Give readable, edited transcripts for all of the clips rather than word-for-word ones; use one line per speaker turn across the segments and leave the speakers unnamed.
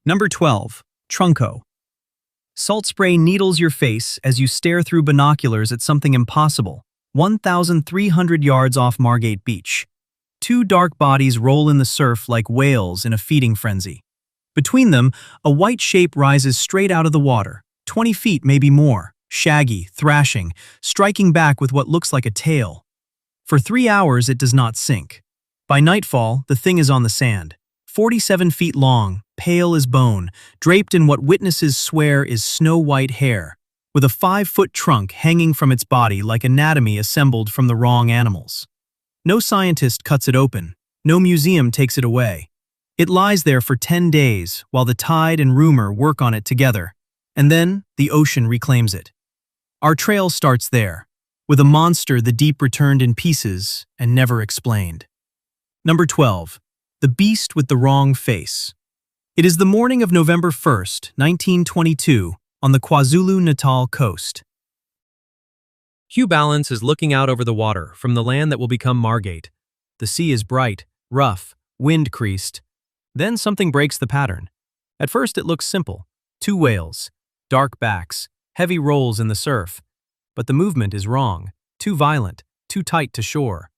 Number 12. Trunko. Salt spray needles your face as you stare through binoculars at something impossible. 1,300 yards off Margate Beach. Two dark bodies roll in the surf like whales in a feeding frenzy. Between them, a white shape rises straight out of the water, 20 feet, maybe more, shaggy, thrashing, striking back with what looks like a tail. For 3 hours, it does not sink. By nightfall, the thing is on the sand. 47 feet long, pale as bone, draped in what witnesses swear is snow-white hair, with a 5-foot trunk hanging from its body like anatomy assembled from the wrong animals. No scientist cuts it open. No museum takes it away. It lies there for 10 days while the tide and rumor work on it together, and then the ocean reclaims it. Our trail starts there, with a monster the deep returned in pieces and never explained. Number 12. The Beast with the Wrong Face. It is the morning of November 1st, 1922, on the KwaZulu-Natal coast.
Hugh Balance is looking out over the water from the land that will become Margate. The sea is bright, rough, wind-creased. Then something breaks the pattern. At first it looks simple. 2 whales, dark backs, heavy rolls in the surf. But the movement is wrong, too violent, too tight to shore.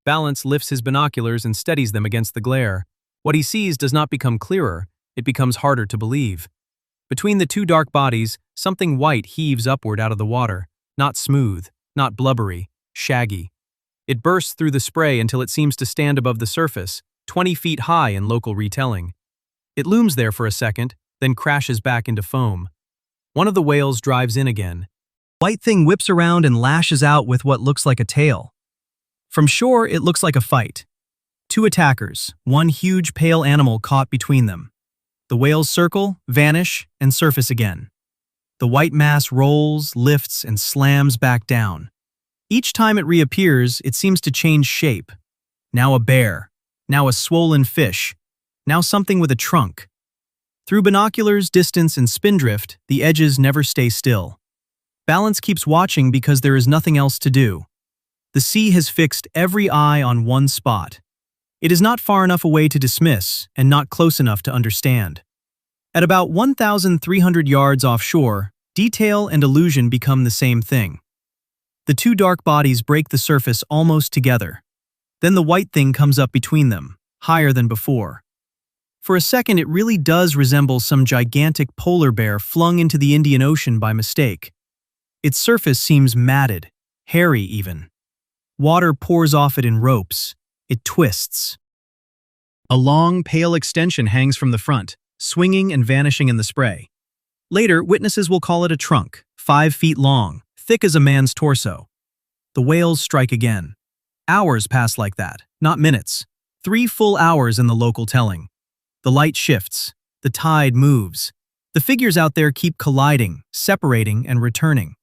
Balance lifts his binoculars and steadies them against the glare. What he sees does not become clearer, it becomes harder to believe. Between the 2 dark bodies, something white heaves upward out of the water, not smooth, not blubbery, shaggy. It bursts through the spray until it seems to stand above the surface, 20 feet high in local retelling. It looms there for a second, then crashes back into foam. One of the whales drives in again.
White thing whips around and lashes out with what looks like a tail. From shore, it looks like a fight. 2 attackers, one huge pale animal caught between them. The whales circle, vanish, and surface again. The white mass rolls, lifts, and slams back down. Each time it reappears, it seems to change shape. Now a bear, now a swollen fish, now something with a trunk. Through binoculars, distance, and spindrift, the edges never stay still. Balance keeps watching because there is nothing else to do. The sea has fixed every eye on one spot. It is not far enough away to dismiss, and not close enough to understand. At about 1,300 yards offshore, detail and illusion become the same thing. The 2 dark bodies break the surface almost together. Then the white thing comes up between them, higher than before. For a second, it really does resemble some gigantic polar bear flung into the Indian Ocean by mistake. Its surface seems matted, hairy even. Water pours off it in ropes. It twists. A long, pale extension hangs from the front, swinging and vanishing in the spray. Later, witnesses will call it a trunk, 5 feet long, thick as a man's torso. The whales strike again. Hours pass like that, not minutes. 3 full hours in the local telling. The light shifts. The tide moves. The figures out there keep colliding, separating, and returning.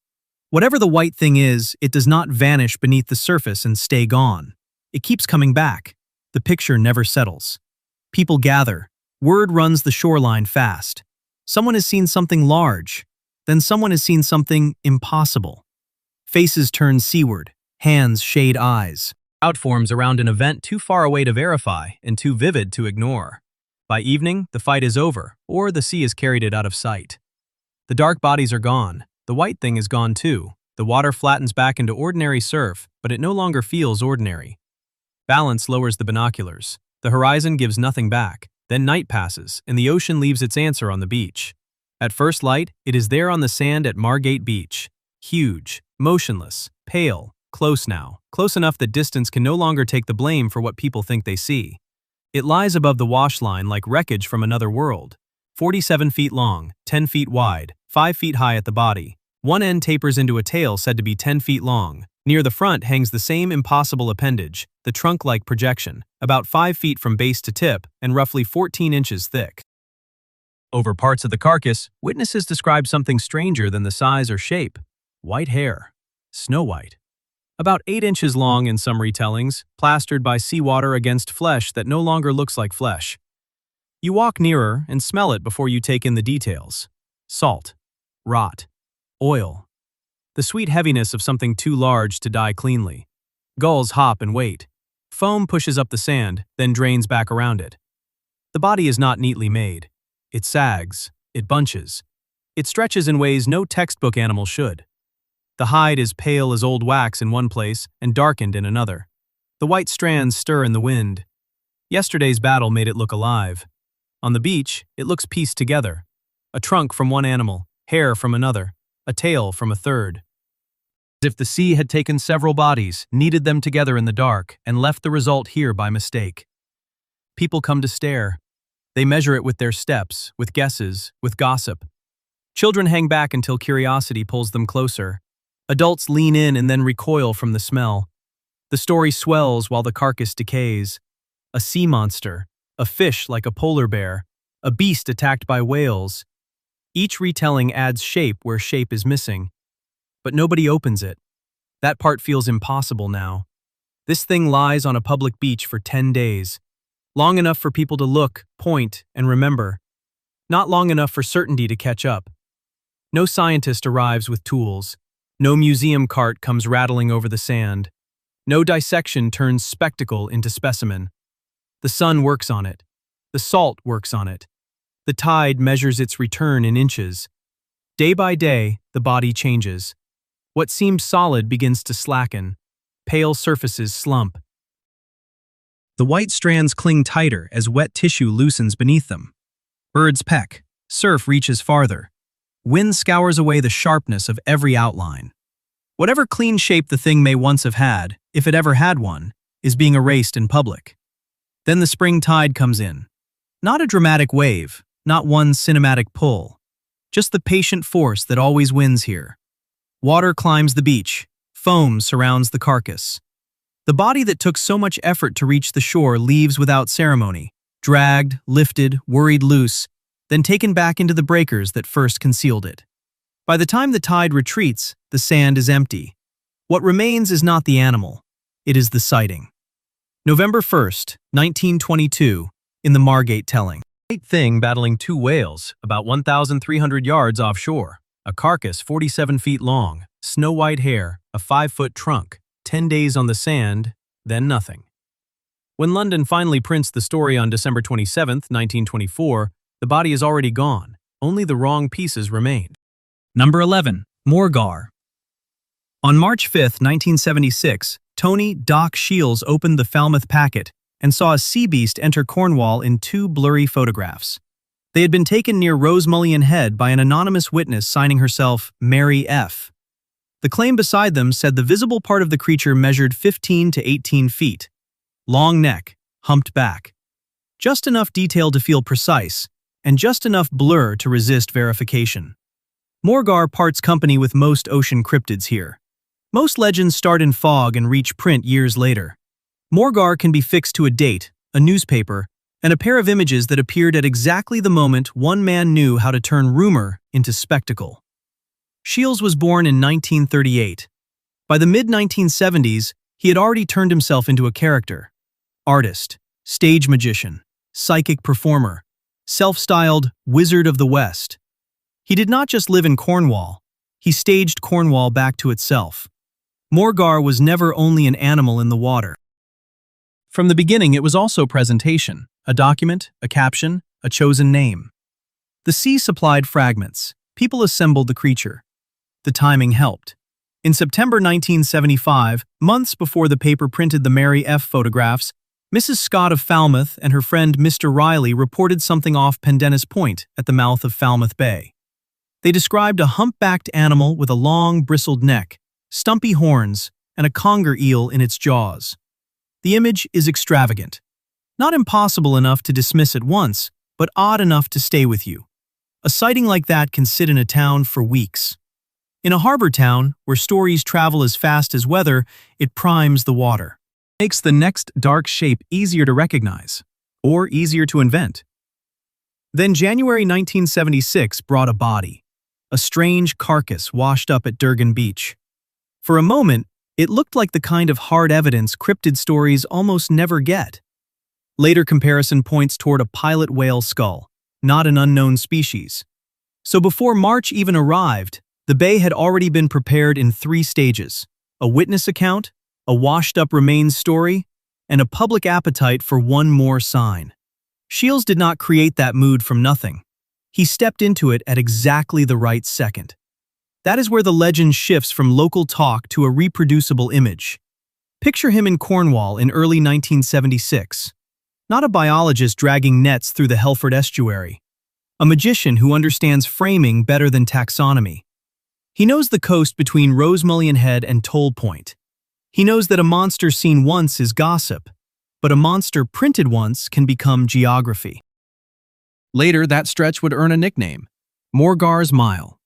Whatever the white thing is, it does not vanish beneath the surface and stay gone. It keeps coming back. The picture never settles. People gather. Word runs the shoreline fast. Someone has seen something large. Then someone has seen something impossible. Faces turn seaward. Hands shade eyes. Doubt forms around an event too far away to verify and too vivid to ignore. By evening, the fight is over, or the sea has carried it out of sight. The dark bodies are gone. The white thing is gone too. The water flattens back into ordinary surf, but it no longer feels ordinary. Balance lowers the binoculars. The horizon gives nothing back. Then night passes, and the ocean leaves its answer on the beach. At first light, it is there on the sand at Margate Beach. Huge, motionless, pale, close now. Close enough that distance can no longer take the blame for what people think they see. It lies above the wash line like wreckage from another world. 47 feet long, 10 feet wide, 5 feet high at the body. One end tapers into a tail said to be 10 feet long. Near the front hangs the same impossible appendage, the trunk-like projection, about 5 feet from base to tip and roughly 14 inches thick. Over parts of the carcass, witnesses describe something stranger than the size or shape. White hair. Snow white. About 8 inches long in some retellings, plastered by seawater against flesh that no longer looks like flesh. You walk nearer and smell it before you take in the details. Salt. Rot. Oil. The sweet heaviness of something too large to die cleanly. Gulls hop and wait. Foam pushes up the sand, then drains back around it. The body is not neatly made.
It sags, it bunches. It stretches in ways no textbook animal should. The hide is pale as old wax in one place and darkened in another. The white strands stir in the wind. Yesterday's battle made it look alive. On the beach, it looks pieced together. A trunk from one animal, hair from another, a tail from a third. As if the sea had taken several bodies, kneaded them together in the dark, and left the result here by mistake. People come to stare. They measure it with their steps, with guesses, with gossip. Children hang back until curiosity pulls them closer. Adults lean in and then recoil from the smell. The story swells while the carcass decays. A sea monster, a fish like a polar bear, a beast attacked by whales. Each retelling adds shape where shape is missing. But nobody opens it. That part feels impossible now. This thing lies on a public beach for 10 days. Long enough for people to look, point, and remember. Not long enough for certainty to catch up. No scientist arrives with tools. No museum cart comes rattling over the sand. No dissection turns spectacle into specimen. The sun works on it. The salt works on it. The tide measures its return in inches. Day by day, the body changes. What seemed solid begins to slacken. Pale surfaces slump. The white strands cling tighter as wet tissue loosens beneath them. Birds peck. Surf reaches farther. Wind scours away the sharpness of every outline. Whatever clean shape the thing may once have had, if it ever had one, is being erased in public. Then the spring tide comes in. Not a dramatic wave, not one cinematic pull. Just the patient force that always wins here. Water climbs the beach. Foam surrounds the carcass. The body that took so much effort to reach the shore leaves without ceremony, dragged, lifted, worried loose, then taken back into the breakers that first concealed it. By the time the tide retreats, the sand is empty. What remains is not the animal. It is the sighting. November 1st, 1922, in the Margate telling. A white thing battling two whales, about 1,300 yards offshore. A carcass 47 feet long, snow-white hair, a 5-foot trunk, 10 days on the sand, then nothing. When London finally prints the story on December 27, 1924, the body is already gone. Only the wrong pieces remained. Number 11. Morgawr. On March 5, 1976, Tony "Doc" Shields opened the Falmouth packet and saw a sea beast enter Cornwall in 2 blurry photographs. They had been taken near Rosemullion Head by an anonymous witness signing herself Mary F. The claim beside them said the visible part of the creature measured 15 to 18 feet. Long neck, humped back. Just enough detail to feel precise, and just enough blur to resist verification. Morgawr parts company with most ocean cryptids here. Most legends start in fog and reach print years later. Morgawr can be fixed to a date, a newspaper, and a pair of images that appeared at exactly the moment one man knew how to turn rumor into spectacle. Shields was born in 1938. By the mid-1970s, he had already turned himself into a character. Artist, stage magician, psychic performer, self-styled Wizard of the West. He did not just live in Cornwall, he staged Cornwall back to itself. Morgawr was never only an animal in the water. From the beginning, it was also presentation, a document, a caption, a chosen name. The sea supplied fragments. People assembled the creature. The timing helped. In September 1975, months before the paper printed the Mary F. photographs, Mrs. Scott of Falmouth and her friend Mr. Riley reported something off Pendennis Point at the mouth of Falmouth Bay. They described a humpbacked animal with a long, bristled neck, stumpy horns, and a conger eel in its jaws. The image is extravagant. Not impossible enough to dismiss at once, but odd enough to stay with you. A sighting like that can sit in a town for weeks. In a harbor town, where stories travel as fast as weather, it primes the water. It makes the next dark shape easier to recognize, or easier to invent. Then January 1976 brought a body. A strange carcass washed up at Durgan Beach. For a moment, it looked like the kind of hard evidence cryptid stories almost never get. Later comparison points toward a pilot whale skull, not an unknown species. So before March even arrived, the bay had already been prepared in 3 stages: a witness account, a washed-up remains story, and a public appetite for one more sign. Shields did not create that mood from nothing.
He stepped into it at exactly the right second. That is where the legend shifts from local talk to a reproducible image. Picture him in Cornwall in early 1976. Not a biologist dragging nets through the Helford estuary. A magician who understands framing better than taxonomy. He knows the coast between Rosemullion Head and Toll Point. He knows that a monster seen once is gossip, but a monster printed once can become geography. Later, that stretch would earn a nickname, Morgawr's Mile.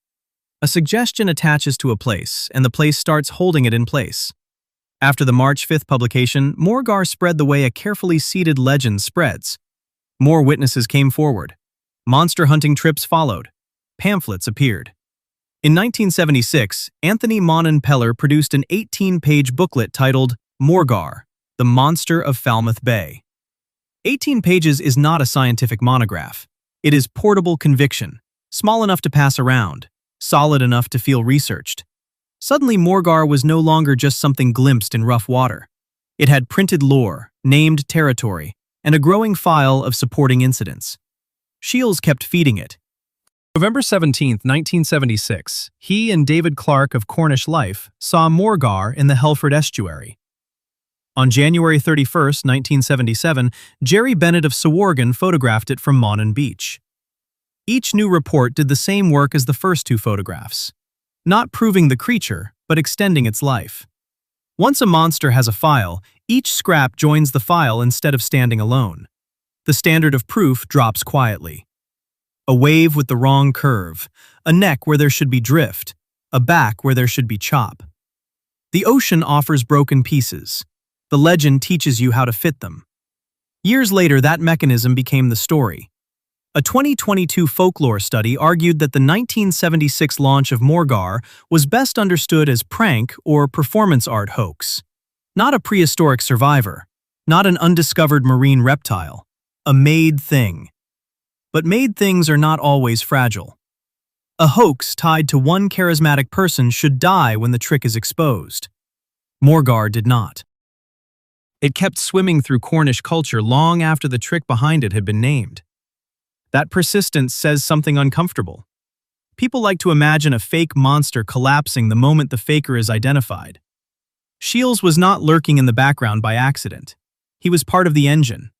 A suggestion attaches to a place, and the place starts holding it in place. After the March 5th publication, Morgawr spread the way a carefully seeded legend spreads. More witnesses came forward. Monster hunting trips followed. Pamphlets appeared. In 1976, Anthony Monin Peller produced an 18-page booklet titled Morgawr, the Monster of Falmouth Bay. 18 pages is not a scientific monograph. It is portable conviction, small enough to pass around, solid enough to feel researched. Suddenly, Morgawr was no longer just something glimpsed in rough water. It had printed lore, named territory, and a growing file of supporting incidents. Shields kept feeding it. November 17, 1976, he and David Clark of Cornish Life saw Morgawr in the Helford estuary. On January 31, 1977, Jerry Bennett of Sawargan photographed it from Monin Beach. Each new report did the same work as the first two photographs, not proving the creature, but extending its life. Once a monster has a file, each scrap joins the file instead of standing alone. The standard of proof drops quietly. A wave with the wrong curve, a neck where there should be drift, a back where there should be chop. The ocean offers broken pieces. The legend teaches you how to fit them. Years later, that mechanism became the story. A 2022 folklore study argued that the 1976 launch of Morgawr was best understood as prank or performance art hoax. Not a prehistoric survivor, not an undiscovered marine reptile, a made thing. But made things are not always fragile. A hoax tied to one charismatic person should die when the trick is exposed. Morgawr did not. It kept swimming through Cornish culture long after the trick behind it had been named. That persistence says something uncomfortable. People like to imagine a fake monster collapsing the moment the faker is identified. Shields was not lurking in the background by accident. He was part of the engine.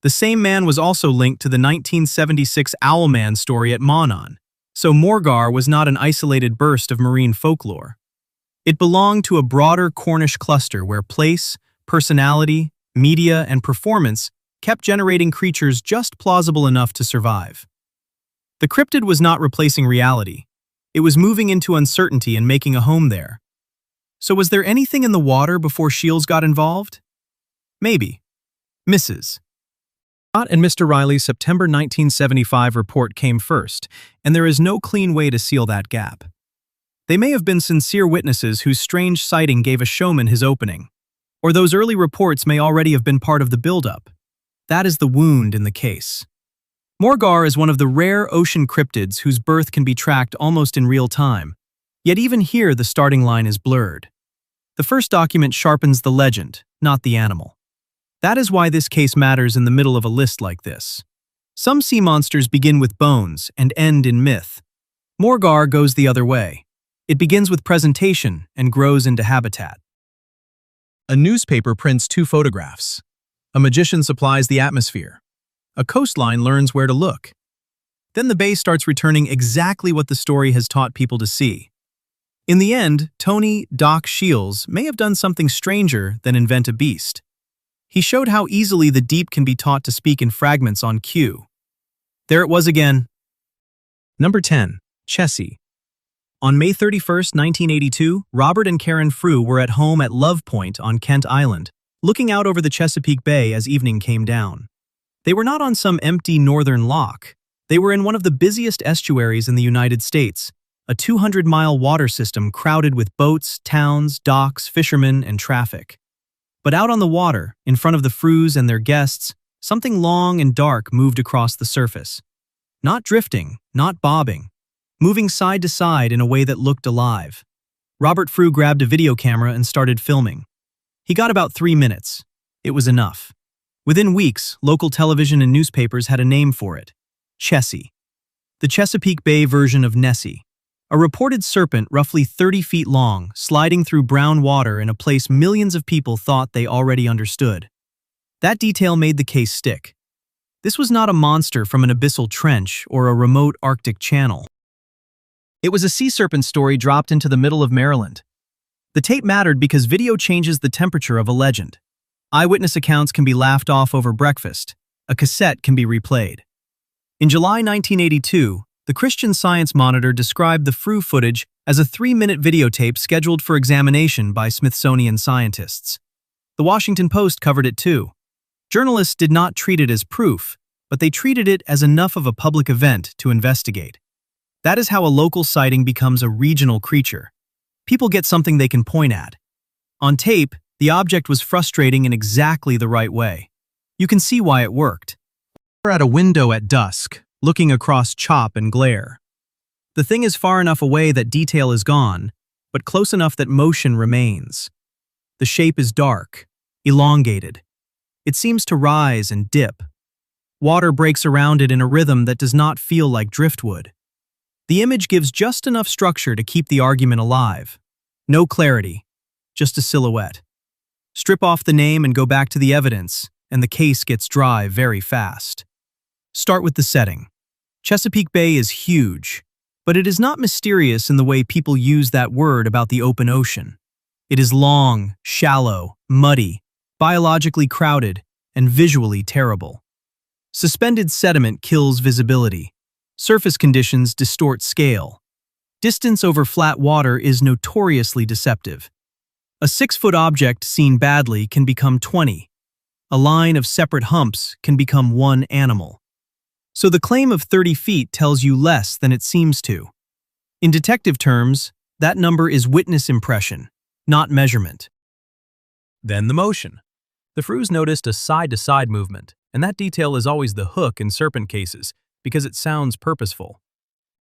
The same man was also linked to the 1976 Owlman story at Monon, so Morgawr was not an isolated burst of marine folklore. It belonged to a broader Cornish cluster where place, personality, media, and performance kept generating creatures just plausible enough to survive. The cryptid was not replacing reality. It was moving into uncertainty and making a home there. So was there anything in the water before Shields got involved? Maybe. Mrs. Scott and Mr. Riley's September 1975 report came first, and there is no clean way to seal that gap. They may have been sincere witnesses whose strange sighting gave a showman his opening. Or those early reports may already have been part of the buildup. That is the wound in the case. Morgawr is one of the rare ocean cryptids whose birth can be tracked almost in real time. Yet even here the starting line is blurred. The first document sharpens the legend, not the animal. That is why this case matters in the middle of a list like this. Some sea monsters begin with bones and end in myth. Morgawr goes the other way. It begins with presentation and grows into habitat. A newspaper prints two photographs. A magician supplies the atmosphere. A coastline learns where to look. Then the bay starts returning exactly what the story has taught people to see. In the end, Tony Doc Shields may have done something stranger than invent a beast. He showed how easily the deep can be taught to speak in fragments on cue. There it was again. Number 10. Chessie. On May 31, 1982, Robert and Karen Frew were at home at Love Point on Kent Island, looking out over the Chesapeake Bay as evening came down. They were not on some empty northern loch. They were in one of the busiest estuaries in the United States, a 200-mile water system crowded with boats, towns, docks, fishermen, and traffic. But out on the water, in front of the Frews and their guests, something long and dark moved across the surface. Not drifting, not bobbing, moving side to side in a way that looked alive. Robert Frew grabbed a video camera and started filming. He got about 3 minutes. It was enough. Within weeks, local television and newspapers had a name for it: Chessie. The Chesapeake Bay version of Nessie, a reported serpent roughly 30 feet long, sliding through brown water in a place millions of people thought they already understood. That detail made the case stick. This was not a monster from an abyssal trench or a remote Arctic channel. It was a sea serpent story dropped into the middle of Maryland. The tape mattered because video changes the temperature of a legend. Eyewitness accounts can be laughed off over breakfast. A cassette can be replayed. In July 1982, the Christian Science Monitor described the Frew footage as a 3-minute videotape scheduled for examination by Smithsonian scientists. The Washington Post covered it too. Journalists did not treat it as proof, but they treated it as enough of a public event to investigate. That is how a local sighting becomes a regional creature. People get something they can point at. On tape, the object was frustrating in exactly the right way. You can see why it worked. We're at a window at dusk, looking across chop and glare. The thing is far enough away that detail is gone, but close enough that motion remains. The shape is dark, elongated. It seems to rise and dip. Water breaks around it in a rhythm that does not feel like driftwood. The image gives just enough structure to keep the argument alive. No clarity, just a silhouette. Strip off the name and go back to the evidence, and the case gets dry very fast. Start with the setting. Chesapeake Bay is huge, but it is not mysterious in the way people use that word about the open ocean. It is long, shallow, muddy, biologically crowded, and visually terrible. Suspended sediment kills visibility. Surface conditions distort scale. Distance over flat water is notoriously deceptive. A 6-foot object seen badly can become 20. A line of separate humps can become one animal. So the claim of 30 feet tells you less than it seems to. In detective terms, that number is witness impression, not measurement.
Then the motion. The Frews noticed a side-to-side movement, and that detail is always the hook in serpent cases because it sounds purposeful.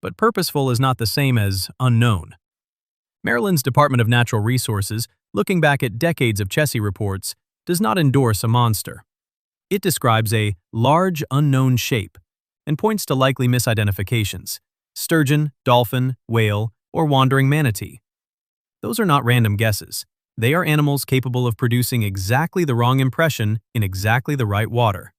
But purposeful is not the same as unknown. Maryland's Department of Natural Resources, looking back at decades of Chessie reports, does not endorse a monster. It describes a large unknown shape and points to likely misidentifications: sturgeon, dolphin, whale, or wandering manatee. Those are not random guesses. They are animals capable of producing exactly the wrong impression in exactly the right water.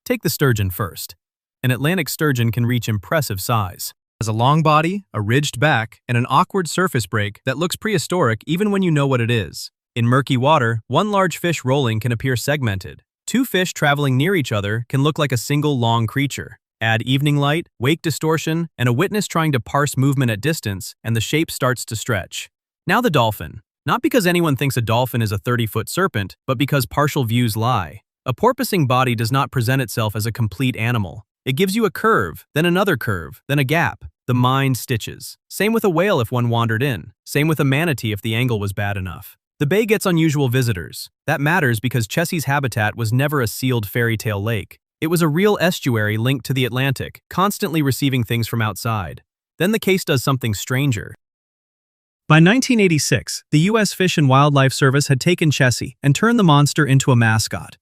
Take the sturgeon first. An Atlantic sturgeon can reach impressive size. It has a long body, a ridged back, and an awkward surface break that looks prehistoric even when you know what it is. In murky water, one large fish rolling can appear segmented. Two fish traveling near each other can look like a single long creature. Add evening light, wake distortion, and a witness trying to parse movement at distance, and the shape starts to stretch. Now the dolphin. Not because anyone thinks a dolphin is a 30-foot serpent, but because partial views lie. A porpoising body does not present itself as a complete animal. It gives you a curve, then another curve, then a gap. The mind stitches. Same with a whale if one wandered in. Same with a manatee if the angle was bad enough. The bay gets unusual visitors. That matters because Chessie's habitat was never a sealed fairy tale lake. It was a real estuary linked to the Atlantic, constantly receiving things from outside. Then the case does something stranger. By 1986, the U.S. Fish and Wildlife Service had taken Chessie and turned the monster into a mascot.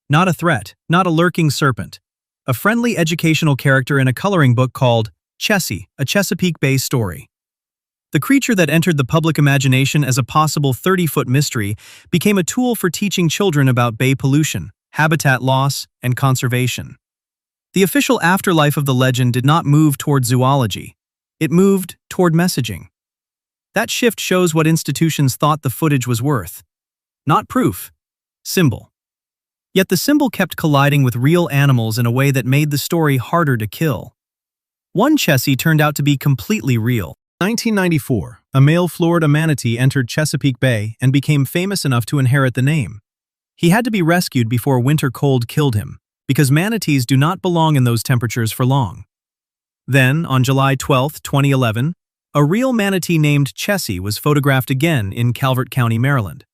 Not a threat, not a lurking serpent. A friendly educational character in a coloring book called Chessie, a Chesapeake Bay story. The creature that entered the public imagination as a possible 30-foot mystery became a tool for teaching children about bay pollution, habitat loss, and conservation. The official afterlife of the legend did not move toward zoology. It moved toward messaging. That shift shows what institutions thought the footage was worth. Not proof, symbol. Yet the symbol kept colliding with real animals in a way that made the story harder to kill. One Chessie turned out to be completely real. In 1994, a male Florida manatee entered Chesapeake Bay and became famous enough to inherit the name. He had to be rescued before winter cold killed him, because manatees do not belong in those temperatures for long. Then, on July 12, 2011, a real manatee named Chessie was photographed again in Calvert County, Maryland.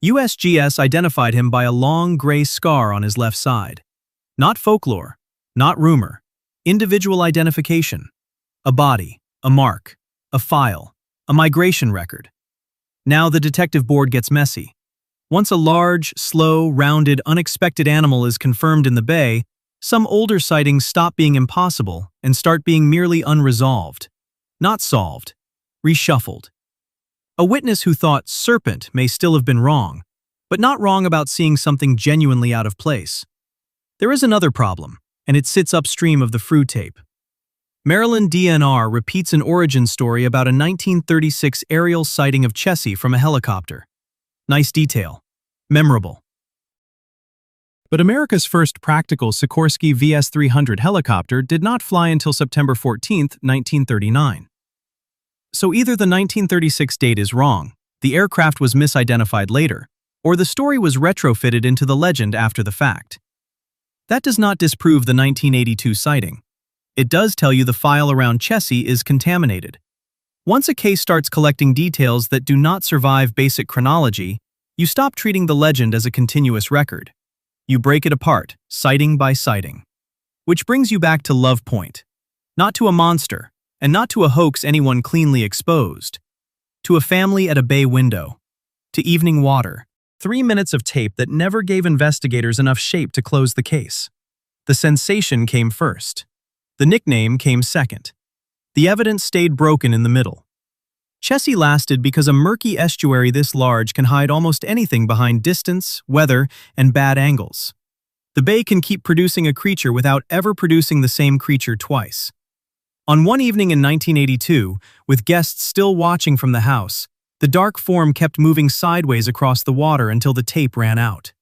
USGS identified him by a long gray scar on his left side. Not folklore, not rumor. Individual identification. A body, a mark, a file, a migration record. Now the detective board gets messy. Once a large, slow, rounded, unexpected animal is confirmed in the bay,
Some older sightings stop being impossible and start being merely unresolved. Not solved. Reshuffled. A witness who thought Serpent may still have been wrong, but not wrong about seeing something genuinely out of place. There is another problem, and it sits upstream of the fruit tape. Maryland DNR repeats an origin story about a 1936 aerial sighting of Chessie from a helicopter. Nice detail. Memorable. But America's first practical Sikorsky VS-300 helicopter did not fly until September 14, 1939. So either the 1936 date is wrong, the aircraft was misidentified later, or the story was retrofitted into the legend after the fact. That does not disprove the 1982 sighting. It does tell you the file around Chessie is contaminated. Once a case starts collecting details that do not survive basic chronology, you stop treating the legend as a continuous record. You break it apart, sighting by sighting. Which brings you back to Love Point. Not to a monster, and not to a hoax anyone cleanly exposed. To a family at a bay window. To evening water. 3 minutes of tape that never gave investigators enough shape to close the case. The sensation came first. The nickname came second. The evidence stayed broken in the middle. Chessie lasted because a murky estuary this large can hide almost anything behind distance, weather, and bad angles. The bay can keep producing a creature without ever producing the same creature twice. On one evening in 1982, with guests still watching from the house, the dark form kept moving sideways across the water until the tape ran out.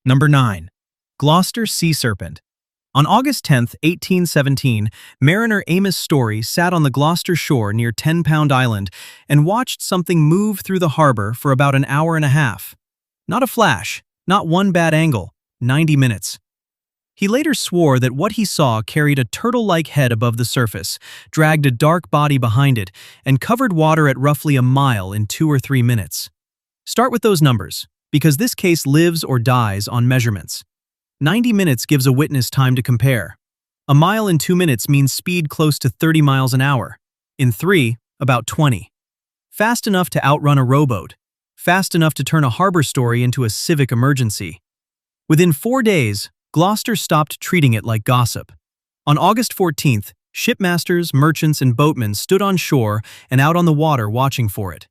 Number 9. Gloucester Sea Serpent. On August 10, 1817, mariner Amos Story sat on the Gloucester shore near 10-Pound Island and watched something move through the harbor for about an hour and a half. Not a flash, not one bad angle, 90 minutes. He later swore that what he saw carried a turtle-like head above the surface, dragged a dark body behind it, and covered water at roughly a mile in 2 or 3 minutes. Start with those numbers, because this case lives or dies on measurements. 90 minutes gives a witness time to compare. A mile in 2 minutes means speed close to 30 miles an hour. In 3, about 20. Fast enough to outrun a rowboat. Fast enough to turn a harbor story into a civic emergency. Within 4 days, Gloucester stopped treating it like gossip. On August 14th, shipmasters, merchants, and boatmen stood on shore and out on the water watching for it.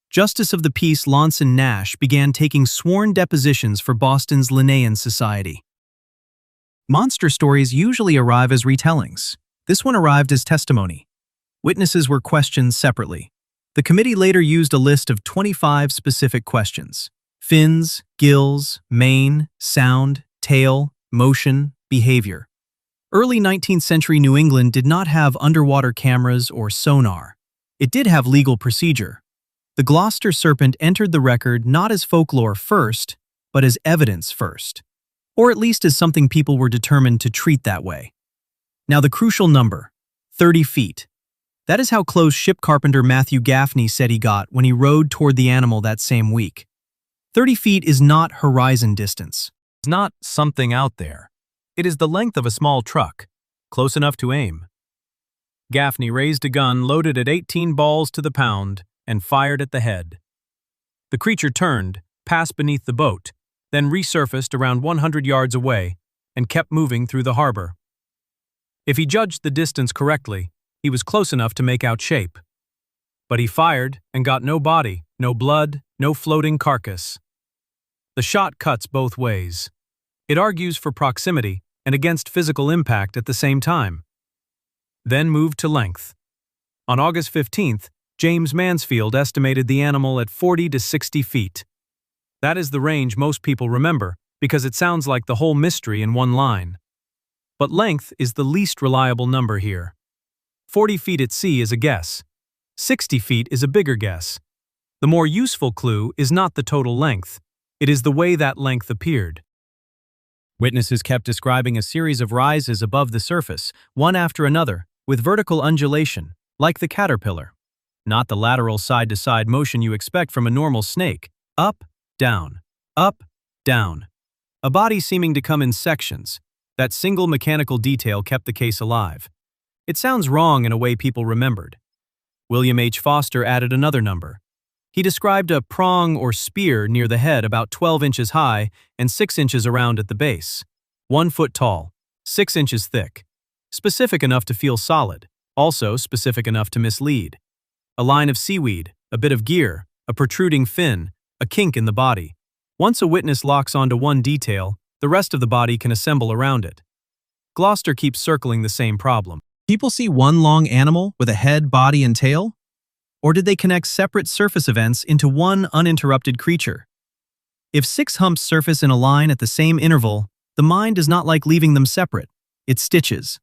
Justice of the Peace Lonson Nash began taking sworn depositions for Boston's Linnean Society. Monster stories usually arrive as retellings. This one arrived as testimony. Witnesses were questioned separately. The committee later used a list of 25 specific questions. Fins, gills, mane, sound, tail, motion, behavior. Early 19th century New England did not have underwater cameras or sonar. It did have legal procedure. The Gloucester Serpent entered the record not as folklore first, but as evidence first. Or at least as something people were determined to treat that way. Now the crucial number, 30 feet. That is how close ship carpenter Matthew Gaffney said he got when he rowed toward the animal that same week. 30 feet is not horizon distance. It's not something out there. It is the length of a small truck, close enough to aim. Gaffney raised a gun loaded at 18 balls to the pound and fired at the head. The creature turned, passed beneath the boat, then resurfaced around 100 yards away and kept moving through the harbor. If he judged the distance correctly, he was close enough to make out shape. But he fired and got no body, no blood, no floating carcass. The shot cuts both ways. It argues for proximity and against physical impact at the same time. Then moved to length. On August 15th, James Mansfield estimated the animal at 40 to 60 feet. That is the range most people remember because it sounds like the whole mystery in one line. But length is the least reliable number here. 40 feet at sea is a guess. 60 feet is a bigger guess. The more useful clue is not the total length. It is the way that length appeared. Witnesses kept describing a series of rises above the surface, one after another, with vertical undulation, like the caterpillar. Not the lateral side-to-side motion you expect from a normal snake. Up, down, up, down. A body seeming to come in sections. That single mechanical detail kept the case alive. It sounds wrong in a way people remembered. William H. Foster added another number. He described a prong or spear near the head about 12 inches high and 6 inches around at the base. 1 foot tall,
6 inches thick. Specific enough to feel solid, also specific enough to mislead. A line of seaweed, a bit of gear, a protruding fin, a kink in the body. Once a witness locks onto one detail, the rest of the body can assemble around it. Gloucester keeps circling the same problem. People see one long animal with a head, body, and tail? Or did they connect separate surface events into one uninterrupted creature? If 6 humps surface in a line at the same interval, the mind does not like leaving them separate. It stitches.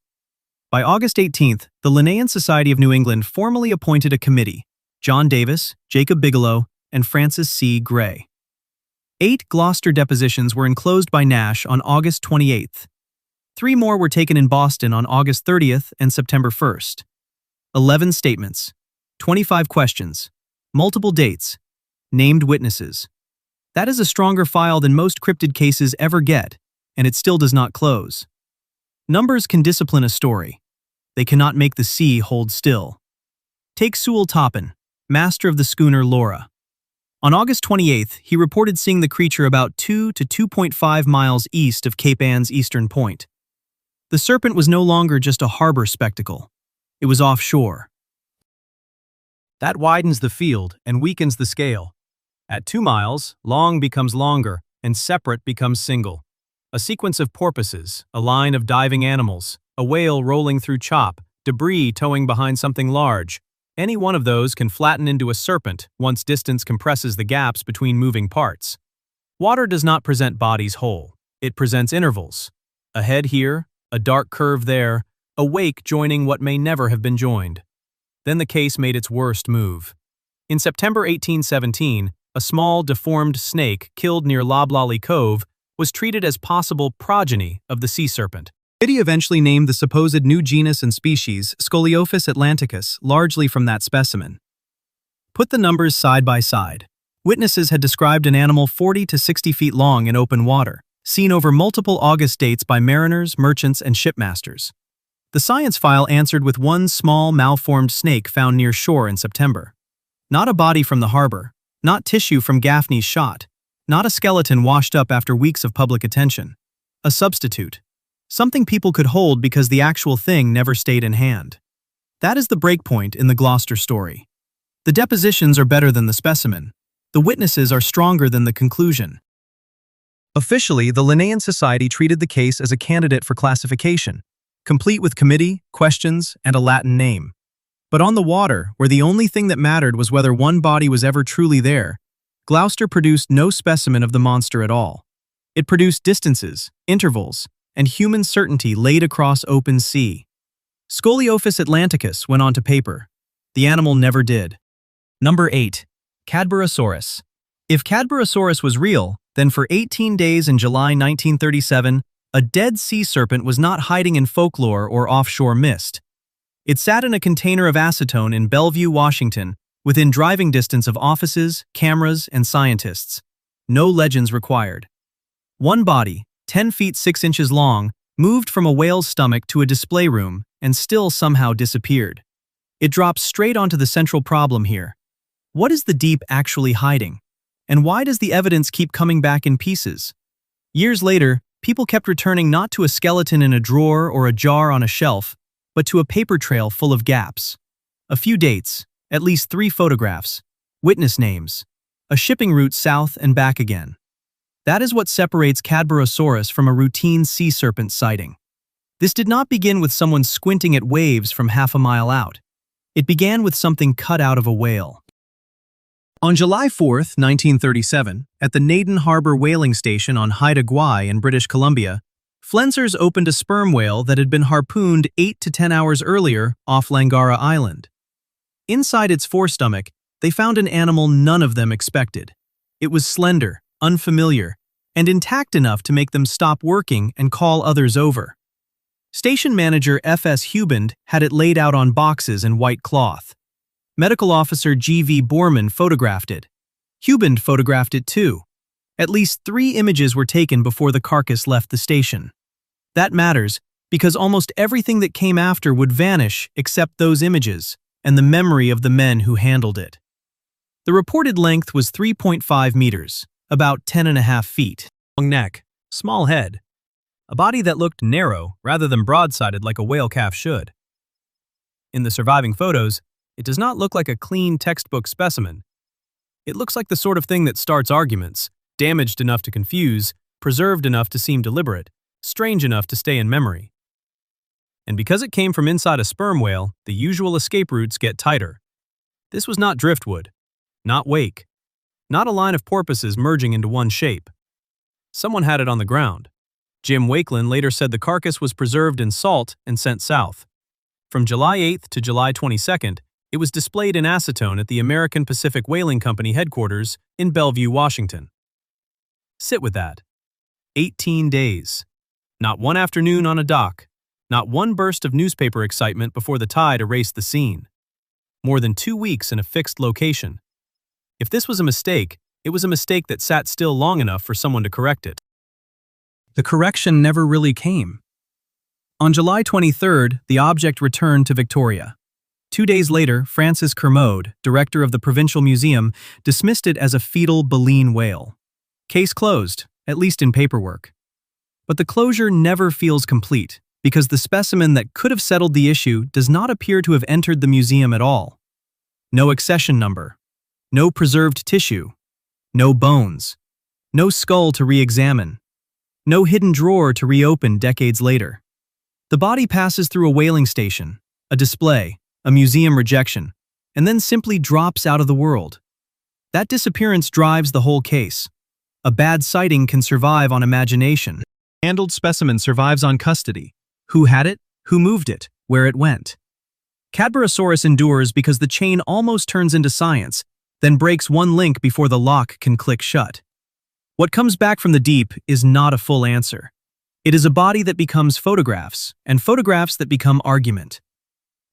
By August 18th, the Linnean Society of New England formally appointed a committee: John Davis, Jacob Bigelow, and Francis C. Gray. 8 Gloucester depositions were enclosed by Nash on August 28th. 3 more were taken in Boston on August 30th and September 1st. 11 statements, 25 questions, multiple dates, named witnesses. That is a stronger file than most cryptid cases ever get, and it still does not close. Numbers can discipline a story. They cannot make the sea hold still. Take Sewell Toppin, master of the schooner Laura. On August 28th, he reported seeing the creature about 2 to 2.5 miles east of Cape Anne's eastern point. The Serpent was no longer just a harbor spectacle. It was offshore. That widens the field and weakens the scale. At 2 miles, long becomes longer, and separate becomes single. A sequence of porpoises, a line of diving animals, a whale rolling through chop, debris towing behind something large. Any one of those can flatten into a serpent once distance compresses the gaps between moving parts. Water does not present bodies whole. It presents intervals. A head here, a dark curve there, a wake joining what may never have been joined. Then the case made its worst move. In September 1817, a small, deformed snake killed near Loblolly Cove was treated as possible progeny of the sea serpent. The committee eventually named the supposed new genus and species Scoliophis atlanticus, largely from that specimen. Put the numbers side by side. Witnesses had described an animal 40 to 60 feet long in open water, seen over multiple August dates by mariners, merchants, and shipmasters. The science file answered with one small, malformed snake found near shore in September. Not a body from the harbor, not tissue from Gaffney's shot, not a skeleton washed up after weeks of public attention. A substitute. Something people could hold because the actual thing never stayed in hand. That is the breakpoint in the Gloucester story. The depositions are better than the specimen. The witnesses are stronger than the conclusion. Officially, the Linnean Society treated the case as a candidate for classification, complete with committee, questions, and a Latin name. But on the water, where the only thing that mattered was whether one body was ever truly there, Gloucester produced no specimen of the monster at all. It produced distances, intervals, and human certainty laid across open sea. Scoliophis atlanticus went onto paper. The animal never did. Number 8. Cadborosaurus. If Cadborosaurus was real, then for 18 days in July 1937, a dead sea serpent was not hiding in folklore or offshore mist. It sat in a container of acetone in Bellevue, Washington, within driving distance of offices, cameras, and scientists. No legends required. One body, 10 feet 6 inches long, moved from a whale's stomach to a display room and still somehow disappeared. It drops straight onto the central problem here. What is the deep actually hiding? And why does the evidence keep coming back in pieces? Years later, people kept returning not to a skeleton in a drawer or a jar on a shelf, but to a paper trail full of gaps. A few dates, at least 3 photographs, witness names, a shipping route south and back again. That is what separates Cadborosaurus from a routine sea serpent sighting. This did not begin with someone squinting at waves from half a mile out. It began with something cut out of a whale. On July 4, 1937, at the Naden Harbor whaling station on Haida Gwaii in British Columbia, Flensers opened a sperm whale that had been harpooned 8 to 10 hours earlier off Langara Island. Inside its forestomach, they found an animal none of them expected. It was slender, unfamiliar, and intact enough to make them stop working and call others over. Station manager F.S. Huband had it laid out on boxes in white cloth. Medical officer G.V. Borman photographed it. Huband photographed it too. At least 3 images were taken before the carcass left the station. That matters because almost everything that came after would vanish except those images and the memory of the men who handled it. The reported length was 3.5 meters, about 10.5 feet. Long neck, small head. a body that looked narrow rather than broad-sided like a whale calf should. In the surviving photos, it does not look like a clean textbook specimen. It looks like the sort of thing that starts arguments, damaged enough to confuse, preserved enough to seem deliberate, strange enough to stay in memory. And because it came from inside a sperm whale, the usual escape routes get tighter. This was not driftwood, not wake, not a line of porpoises merging into one shape. Someone had it on the ground. Jim Wakelin later said the carcass was preserved in salt and sent south. From July 8th to July 22nd, it was displayed in acetone at the American Pacific Whaling Company headquarters in Bellevue, Washington. Sit with that. 18 days. Not one afternoon on a dock. Not one burst of newspaper excitement before the tide erased the scene. More than 2 weeks in a fixed location. If this was a mistake, it was a mistake that sat still long enough for someone to correct it. The correction never really came. On July 23rd, the object returned to Victoria. 2 days later, Francis Kermode, director of the Provincial Museum, dismissed it as a fetal baleen whale. Case closed, at least in paperwork. But the closure never feels complete, because the specimen that could have settled the issue does not appear to have entered the museum at all. No accession number. No preserved tissue. No bones. No skull to re-examine. No hidden drawer to reopen decades later. The body passes through a whaling station, a display, a museum rejection, and then simply drops out of the world. That disappearance drives the whole case. A bad sighting can survive on imagination. Handled specimen survives on custody. Who had it? Who moved it? Where it went? Cadborosaurus endures because the chain almost turns into science, then breaks one link before the lock can click shut. What comes back from the deep is not a full answer. It is a body that becomes photographs, and photographs that become argument.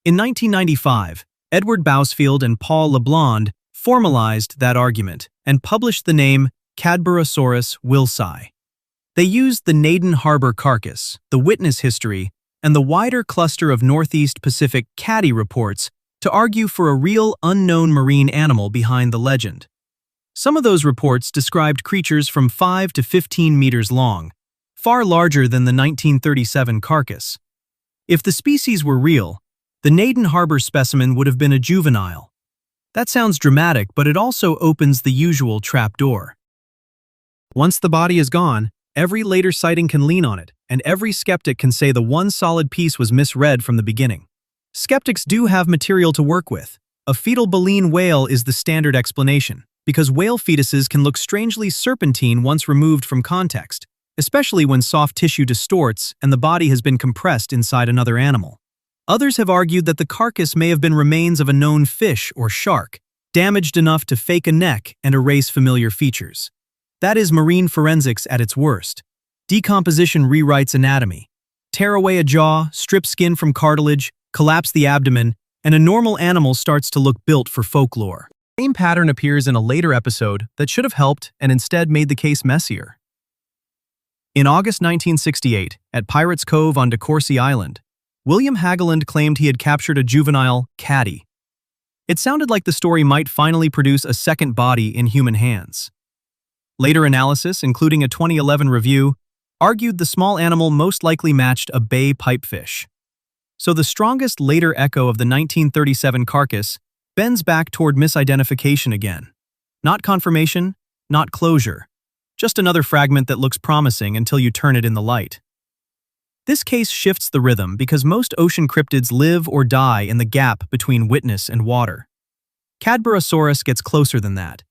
In 1995, Edward Bousfield and Paul LeBlond formalized that argument and published the name Cadborosaurus wilsi. They used the Naden Harbor carcass, the witness history, and the wider cluster of Northeast Pacific caddy reports to argue for a real unknown marine animal behind the legend. Some of those reports described creatures from 5 to 15 meters long, far larger than the 1937 carcass. If the species were real, the Naden Harbor specimen would have been a juvenile. That sounds dramatic, but it also opens the usual trapdoor. Once the body is gone, every later sighting can lean on it, and every skeptic can say the one solid piece was misread from the beginning. Skeptics do have material to work with. A fetal baleen whale is the standard explanation, because whale fetuses can look strangely serpentine once removed from context, especially when soft tissue distorts and the body has been compressed inside another animal. Others have argued that the carcass may have been remains of a known fish or shark, damaged enough to fake a neck and erase familiar features. That is marine forensics at its worst. Decomposition rewrites anatomy. Tear away a jaw, strip skin from cartilage, collapse the abdomen, and a normal animal starts to look built for folklore. The same pattern appears in a later episode that should have helped and instead made the case messier. In August 1968, at Pirates Cove on DeCourcy Island, William Hageland claimed he had captured a juvenile caddy. It sounded like the story might finally produce a second body in human hands. Later analysis, including a 2011 review, argued the small animal most likely matched a bay pipefish. So the strongest later echo of the 1937 carcass bends back toward misidentification again. Not confirmation, not closure. Just another fragment that looks promising until you turn it in the light. This case shifts the rhythm because most ocean cryptids live or die in the gap between witness and water. Cadborosaurus gets closer than that.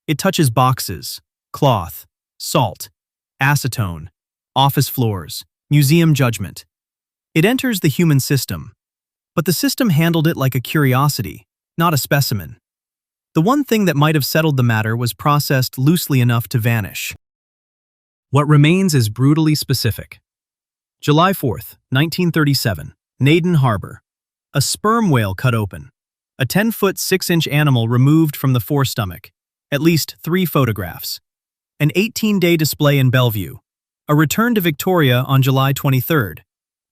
It touches boxes, cloth, salt, acetone, office floors, museum judgment. It enters the human system, but the system handled it like a curiosity, not a specimen. The one thing that might have settled the matter was processed loosely enough to vanish. What remains is brutally specific. July 4th, 1937, Naden Harbor. A sperm whale cut open. A 10-foot 6-inch animal removed from the forestomach. At least 3 photographs. An 18-day display in Bellevue. A return to Victoria on July 23rd.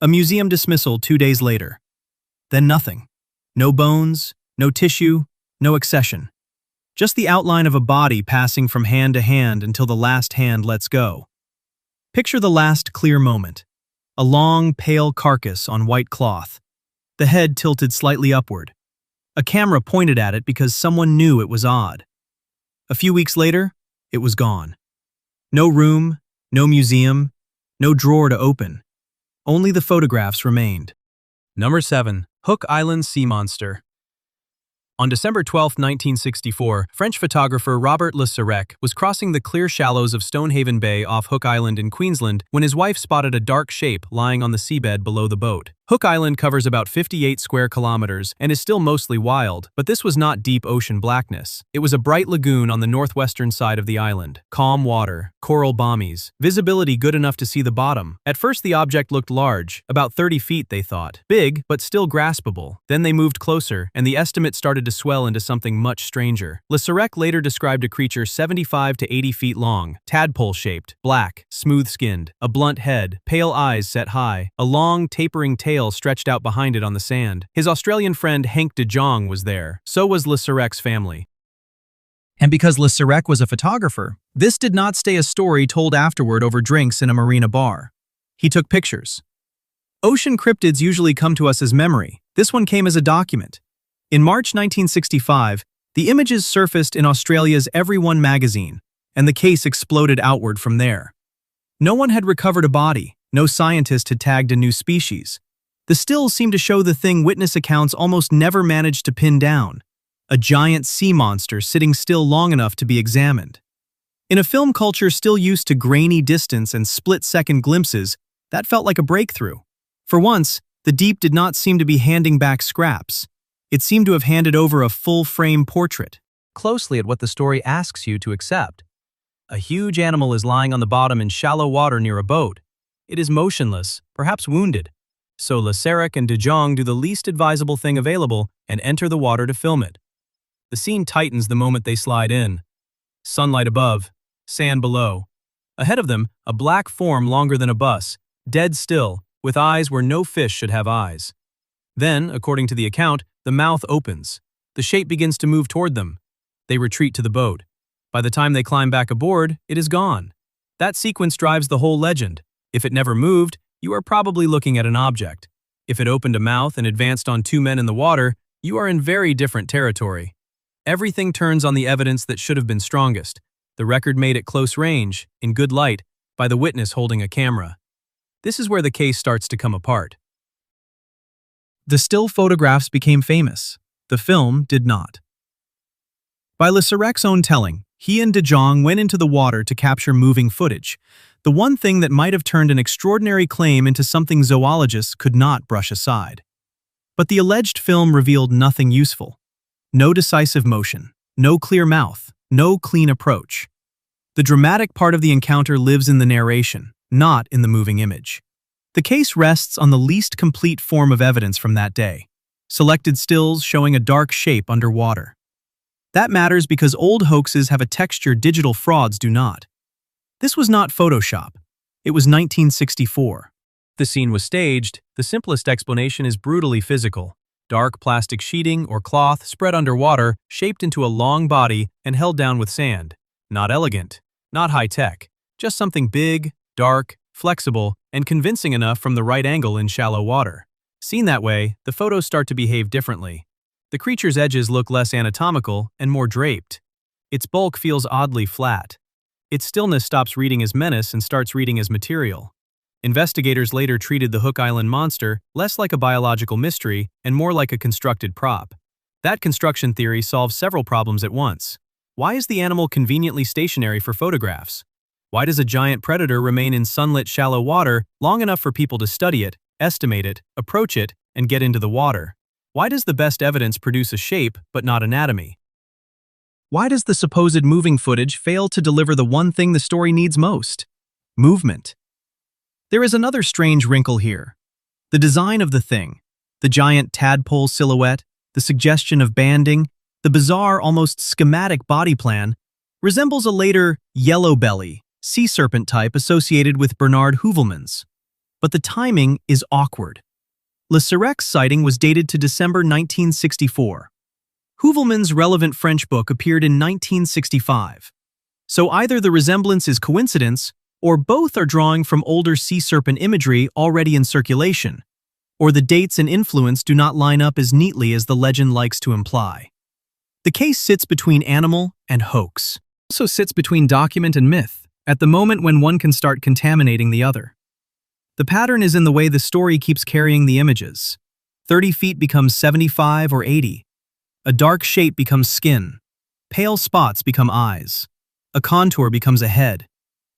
A museum dismissal 2 days later. Then nothing. No bones, no tissue, no accession. Just the outline of a body passing from hand to hand until the last hand lets go.
Picture the last clear moment. A long, pale carcass on white cloth, the head tilted slightly upward. A camera pointed at it because someone knew it was odd. A few weeks later, it was gone. No room, no museum, no drawer to open. Only the photographs remained.
Number 7. Hook Island Sea Monster. On December 12, 1964, French photographer Robert Le Sirec was crossing the clear shallows of Stonehaven Bay off Hook Island in Queensland when his wife spotted a dark shape lying on the seabed below the boat. Hook Island covers about 58 square kilometers and is still mostly wild, but this was not deep ocean blackness. It was a bright lagoon on the northwestern side of the island. Calm water, coral bommies, visibility good enough to see the bottom. At first the object looked large, about 30 feet they thought. Big, but still graspable. Then they moved closer, and the estimate started to swell into something much stranger. Le Sirec later described a creature 75 to 80 feet long, tadpole-shaped, black, smooth-skinned, a blunt head, pale eyes set high, a long, tapering tail stretched out behind it on the sand. His Australian friend Henk de Jong was there. So was Le Sirec's family.
And because Le Sirec was a photographer, this did not stay a story told afterward over drinks in a marina bar. He took pictures. Ocean cryptids usually come to us as memory. This one came as a document. In March 1965, the images surfaced in Australia's Everyone magazine, and the case exploded outward from there. No one had recovered a body. No scientist had tagged a new species. The stills seemed to show the thing witness accounts almost never managed to pin down: a giant sea monster sitting still long enough to be examined. In a film culture still used to grainy distance and split-second glimpses, that felt like a breakthrough. For once, the deep did not seem to be handing back scraps. It seemed to have handed over a full-frame portrait.
Closely at what the story asks you to accept. A huge animal is lying on the bottom in shallow water near a boat. It is motionless, perhaps wounded. So Le Sirec and de Jong do the least advisable thing available and enter the water to film it. The scene tightens the moment they slide in. Sunlight above, sand below. Ahead of them, a black form longer than a bus, dead still, with eyes where no fish should have eyes. Then, according to the account, the mouth opens. The shape begins to move toward them. They retreat to the boat. By the time they climb back aboard, it is gone. That sequence drives the whole legend. If it never moved, you are probably looking at an object. If it opened a mouth and advanced on two men in the water, you are in very different territory. Everything turns on the evidence that should have been strongest. The record made at close range, in good light, by the witness holding a camera. This is where the case starts to come apart.
The still photographs became famous. The film did not. By Le Sirec's own telling, he and de Jong went into the water to capture moving footage, the one thing that might have turned an extraordinary claim into something zoologists could not brush aside. But the alleged film revealed nothing useful. No decisive motion, no clear mouth, no clean approach. The dramatic part of the encounter lives in the narration, not in the moving image. The case rests on the least complete form of evidence from that day: selected stills showing a dark shape underwater. That matters because old hoaxes have a texture digital frauds do not. This was not Photoshop. It was 1964.
The scene was staged. The simplest explanation is brutally physical. Dark plastic sheeting or cloth spread underwater, shaped into a long body and held down with sand. Not elegant, not high-tech, just something big, dark, flexible, and convincing enough from the right angle in shallow water. Seen that way, the photos start to behave differently. The creature's edges look less anatomical and more draped. Its bulk feels oddly flat. Its stillness stops reading as menace and starts reading as material. Investigators later treated the Hook Island monster less like a biological mystery and more like a constructed prop. That construction theory solves several problems at once. Why is the animal conveniently stationary for photographs? Why does a giant predator remain in sunlit shallow water long enough for people to study it, estimate it, approach it, and get into the water? Why does the best evidence produce a shape but not anatomy? Why does the supposed moving footage fail to deliver the one thing the story needs most? Movement. There is another strange wrinkle here. The design of the thing, the giant tadpole silhouette, the suggestion of banding, the bizarre, almost schematic body plan, resembles a later yellow belly, sea serpent type associated with Bernard Heuvelmans. But the timing is awkward. Le Sirec's sighting was dated to December 1964. Heuvelmans' relevant French book appeared in 1965. So either the resemblance is coincidence,
or both are drawing from older sea serpent imagery already in circulation, or the dates and influence do not line up as neatly as the legend likes to imply. The case sits between animal and hoax. It also sits between document and myth, at the moment when one can start contaminating the other. The pattern is in the way the story keeps carrying the images. 30 feet becomes 75 or 80. A dark shape becomes skin. Pale spots become eyes. A contour becomes a head.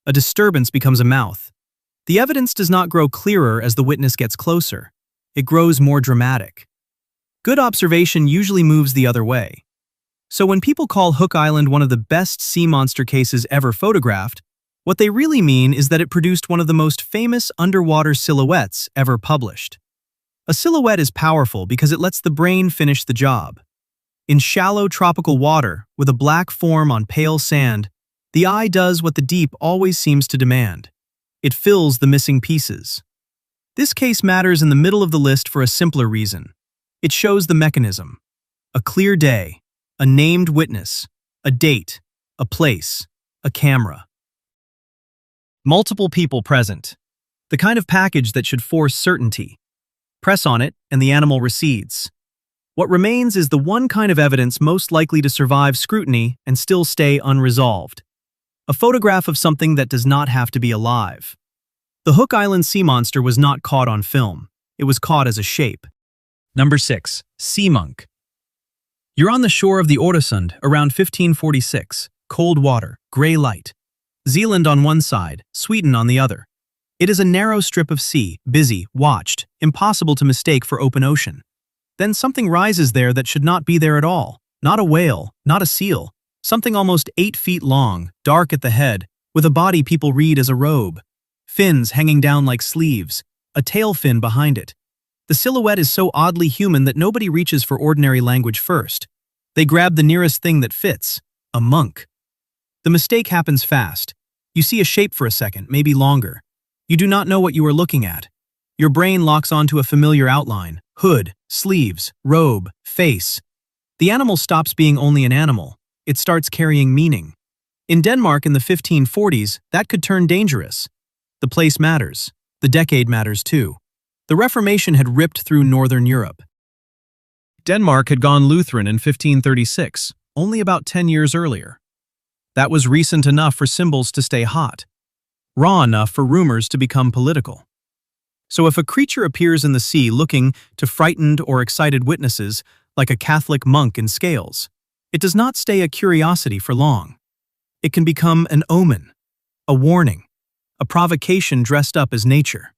A disturbance becomes a mouth. The evidence does not grow clearer as the witness gets closer. It grows more dramatic. Good observation usually moves the other way. So when people call Hook Island one of the best sea monster cases ever photographed, what they really mean is that it produced one of the most famous underwater silhouettes ever published. A silhouette is powerful because it lets the brain finish the job. In shallow tropical water, with a black form on pale sand, the eye does what the deep always seems to demand. It fills the missing pieces. This case matters in the middle of the list for a simpler reason. It shows the mechanism. A clear day, a named witness, a date, a place, a camera. Multiple people present. The kind of package that should force certainty. Press on it, and the animal recedes. What remains is the one kind of evidence most likely to survive scrutiny and still stay unresolved. A photograph of something that does not have to be alive. The Hook Island sea monster was not caught on film. It was caught as a shape. Number 6. Sea monk. You're on the shore of the Øresund around 1546. Cold water, gray light. Zealand on one side, Sweden on the other. It is a narrow strip of sea, busy, watched, impossible to mistake for open ocean. Then something rises there that should not be there at all. Not a whale, not a seal. Something almost 8 feet long, dark at the head, with a body people read as a robe. Fins hanging down like sleeves, a tail fin behind it. The silhouette is so oddly human that nobody reaches for ordinary language first. They grab the nearest thing that fits, a monk. The mistake happens fast. You see a shape for a second, maybe longer. You do not know what you are looking at. Your brain locks onto a familiar outline, hood, sleeves, robe, face. The animal stops being only an animal. It starts carrying meaning. In Denmark in the 1540s, that could turn dangerous. The place matters. The decade matters too. The Reformation had ripped through Northern Europe. Denmark had gone Lutheran in 1536, only about 10 years earlier. That was recent enough for symbols to stay hot, raw enough for rumors to become political. So if a creature appears in the sea looking to frightened or excited witnesses like a Catholic monk in scales, it does not stay a curiosity for long. It can become an omen, a warning, a provocation dressed up as nature.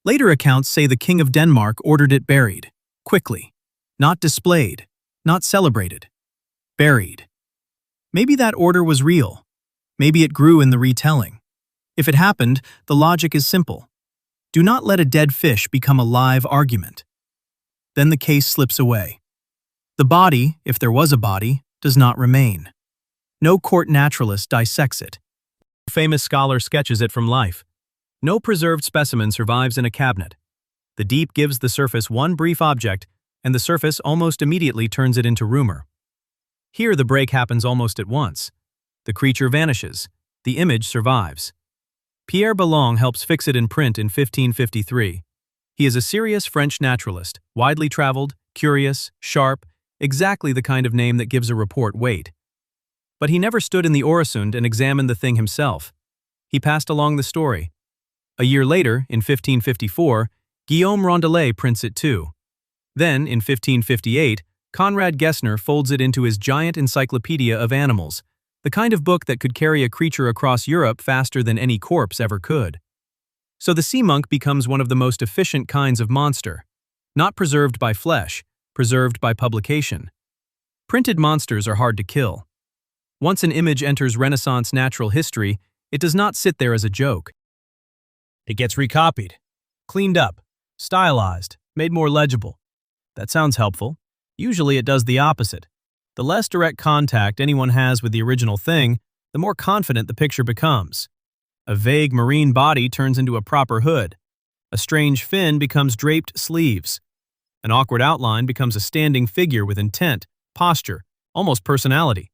Later accounts say the King of Denmark ordered it buried, quickly, not displayed, not celebrated, buried. Maybe that order was real. Maybe it grew in the retelling. If it happened, the logic is simple. Do not let a dead fish become a live argument. Then the case slips away. The body, if there was a body, does not remain. No court naturalist dissects it. No famous scholar sketches it from life. No preserved specimen survives in a cabinet. The deep gives the surface one brief object, and the surface almost immediately turns it into rumor. Here the break happens almost at once. The creature vanishes. The image survives. Pierre Ballon helps fix it in print in 1553. He is a serious French naturalist, widely traveled, curious, sharp, exactly the kind of name that gives a report weight. But he never stood in the Øresund and examined the thing himself. He passed along the story. A year later, in 1554, Guillaume Rondelet prints it too. Then, in 1558, Conrad Gessner folds it into his giant encyclopedia of animals, the kind of book that could carry a creature across Europe faster than any corpse ever could. So the sea monk becomes one of the most efficient kinds of monster, not preserved by flesh, preserved by publication. Printed monsters are hard to kill. Once an image enters Renaissance natural history, it does not sit there as a joke. It gets recopied, cleaned up, stylized, made more legible. That sounds helpful. Usually it does the opposite. The less direct contact anyone has with the original thing, the more confident the picture becomes. A vague marine body turns into a proper hood. A strange fin becomes draped sleeves. An awkward outline becomes a standing figure with intent, posture, almost personality.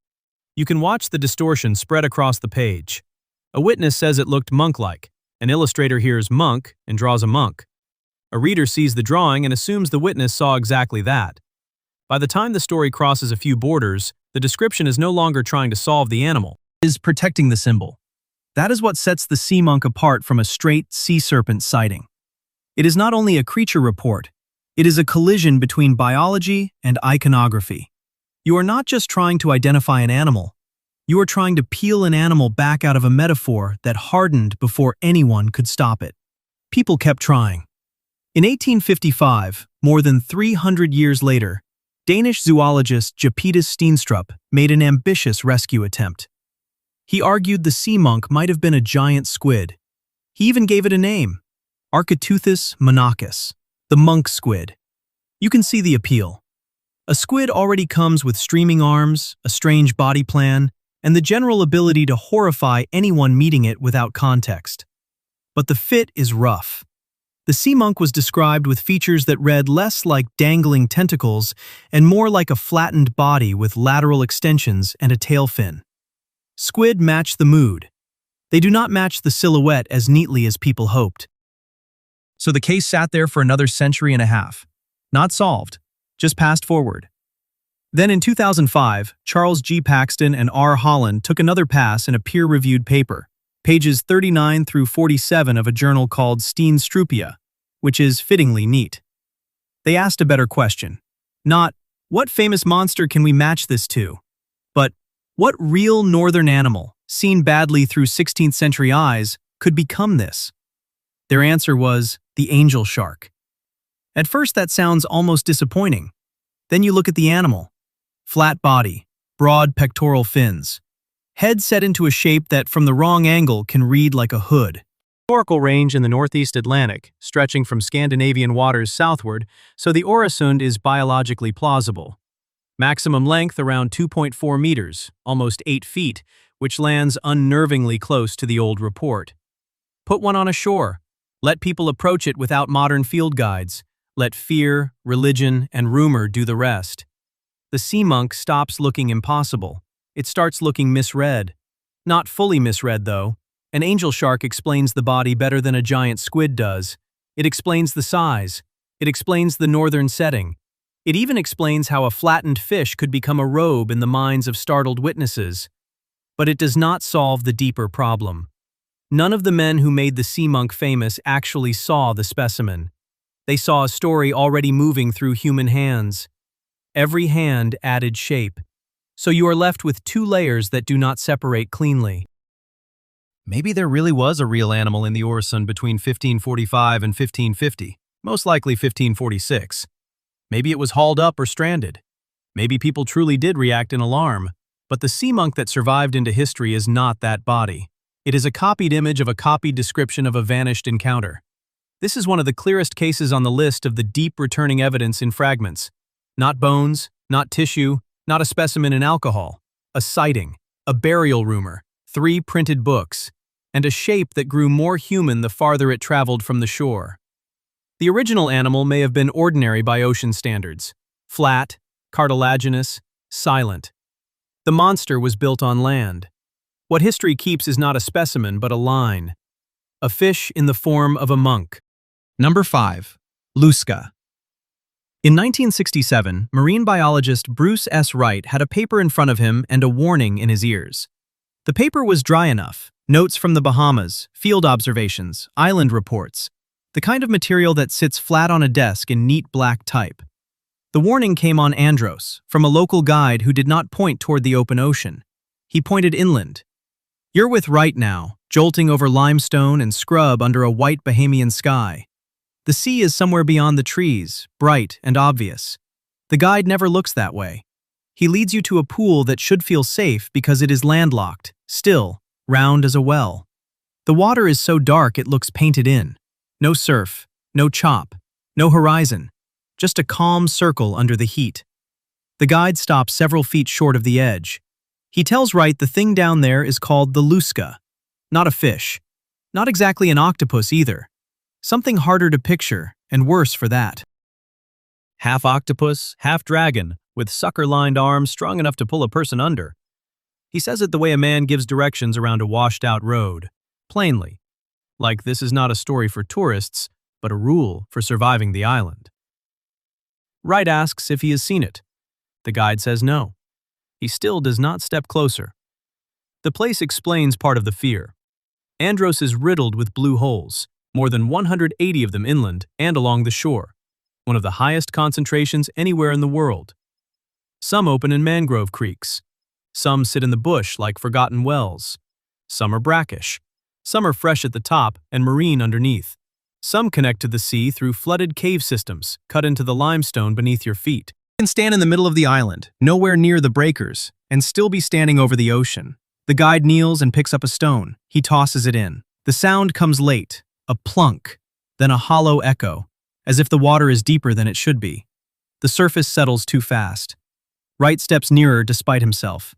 You can watch the distortion spread across the page.
A witness says it looked monk-like. An illustrator hears monk and draws a monk. A reader sees the drawing and assumes the witness saw exactly that. By the time the story crosses a few borders, the description is no longer trying to solve the animal. It is protecting the symbol. That is what sets the sea monk apart from a straight sea serpent sighting. It is not only a creature report, it is a collision between biology and iconography. You are not just trying to identify an animal, you are trying to peel an animal back out of a metaphor that hardened before anyone could stop it. People kept trying. In 1855, more than 300 years later, Danish zoologist Japetus Steenstrup made an ambitious rescue attempt. He argued the sea monk might have been a giant squid. He even gave it a name, Architeuthis monachus, the monk squid. You can see the appeal. A squid already comes with streaming arms, a strange body plan, and the general ability to horrify anyone meeting it without context. But the fit is rough. The sea monk was described with features that read less like dangling tentacles and more like a flattened body with lateral extensions and a tail fin. Squid match the mood. They do not match the silhouette as neatly as people hoped. So the case sat there for another century and a half. Not solved, just passed forward. Then in 2005, Charles G. Paxton and R. Holland took another pass in a peer-reviewed paper, pages 39 through 47 of a journal called Steenstrupia, which is fittingly neat. They asked a better question. Not, what famous monster can we match this to? But, what real northern animal, seen badly through 16th century eyes, could become this? Their answer was the angel shark. At first that sounds almost disappointing. Then you look at the animal. Flat body, broad pectoral fins. Head set into a shape that, from the wrong angle, can read like a hood. Historical range in the northeast Atlantic, stretching from Scandinavian waters southward, so the Øresund is biologically plausible. Maximum length around 2.4 meters, almost 8 feet, which lands unnervingly close to the old report. Put one on a shore. Let people approach it without modern field guides. Let fear, religion, and rumor do the rest. The sea monk stops looking impossible. It starts looking misread. Not fully misread, though. An angel shark explains the body better than a giant squid does. It explains the size. It explains the northern setting. It even explains how a flattened fish could become a robe in the minds of startled witnesses. But it does not solve the deeper problem. None of the men who made the sea monk famous actually saw the specimen. They saw a story already moving through human hands. Every hand added shape. So you are left with two layers that do not separate cleanly. Maybe there really was a real animal in the Øresund between 1545 and 1550, most likely 1546. Maybe it was hauled up or stranded. Maybe people truly did react in alarm. But the sea monk that survived into history is not that body. It is a copied image of a copied description of a vanished encounter. This is one of the clearest cases on the list of the deep returning evidence in fragments. Not bones, not tissue, not a specimen in alcohol. A sighting, a burial rumor, 3 printed books, and a shape that grew more human the farther it traveled from the shore. The original animal may have been ordinary by ocean standards. Flat, cartilaginous, silent. The monster was built on land. What history keeps is not a specimen but a line. A fish in the form of a monk. Number 5. Lusca. In 1967, marine biologist Bruce S. Wright had a paper in front of him and a warning in his ears. The paper was dry enough, notes from the Bahamas, field observations, island reports, the kind of material that sits flat on a desk in neat black type. The warning came on Andros, from a local guide who did not point toward the open ocean. He pointed inland. You're with Wright now, jolting over limestone and scrub under a white Bahamian sky. The sea is somewhere beyond the trees, bright and obvious. The guide never looks that way. He leads you to a pool that should feel safe because it is landlocked, still, round as a well. The water is so dark it looks painted in. No surf, no chop, no horizon, just a calm circle under the heat. The guide stops several feet short of the edge. He tells Wright the thing down there is called the Lusca. Not a fish. Not exactly an octopus either. Something harder to picture, and worse for that. Half octopus, half dragon, with sucker-lined arms strong enough to pull a person under. He says it the way a man gives directions around a washed-out road, plainly. Like this is not a story for tourists, but a rule for surviving the island. Wright asks if he has seen it. The guide says no. He still does not step closer. The place explains part of the fear. Andros is riddled with blue holes, more than 180 of them inland and along the shore, one of the highest concentrations anywhere in the world. Some open in mangrove creeks. Some sit in the bush like forgotten wells. Some are brackish. Some are fresh at the top and marine underneath. Some connect to the sea through flooded cave systems cut into the limestone beneath your feet.
You can stand in the middle of the island, nowhere near the breakers, and still be standing over the ocean. The guide kneels and picks up a stone. He tosses it in. The sound comes late, a plunk, then a hollow echo, as if the water is deeper than it should be. The surface settles too fast. Wright steps nearer despite himself.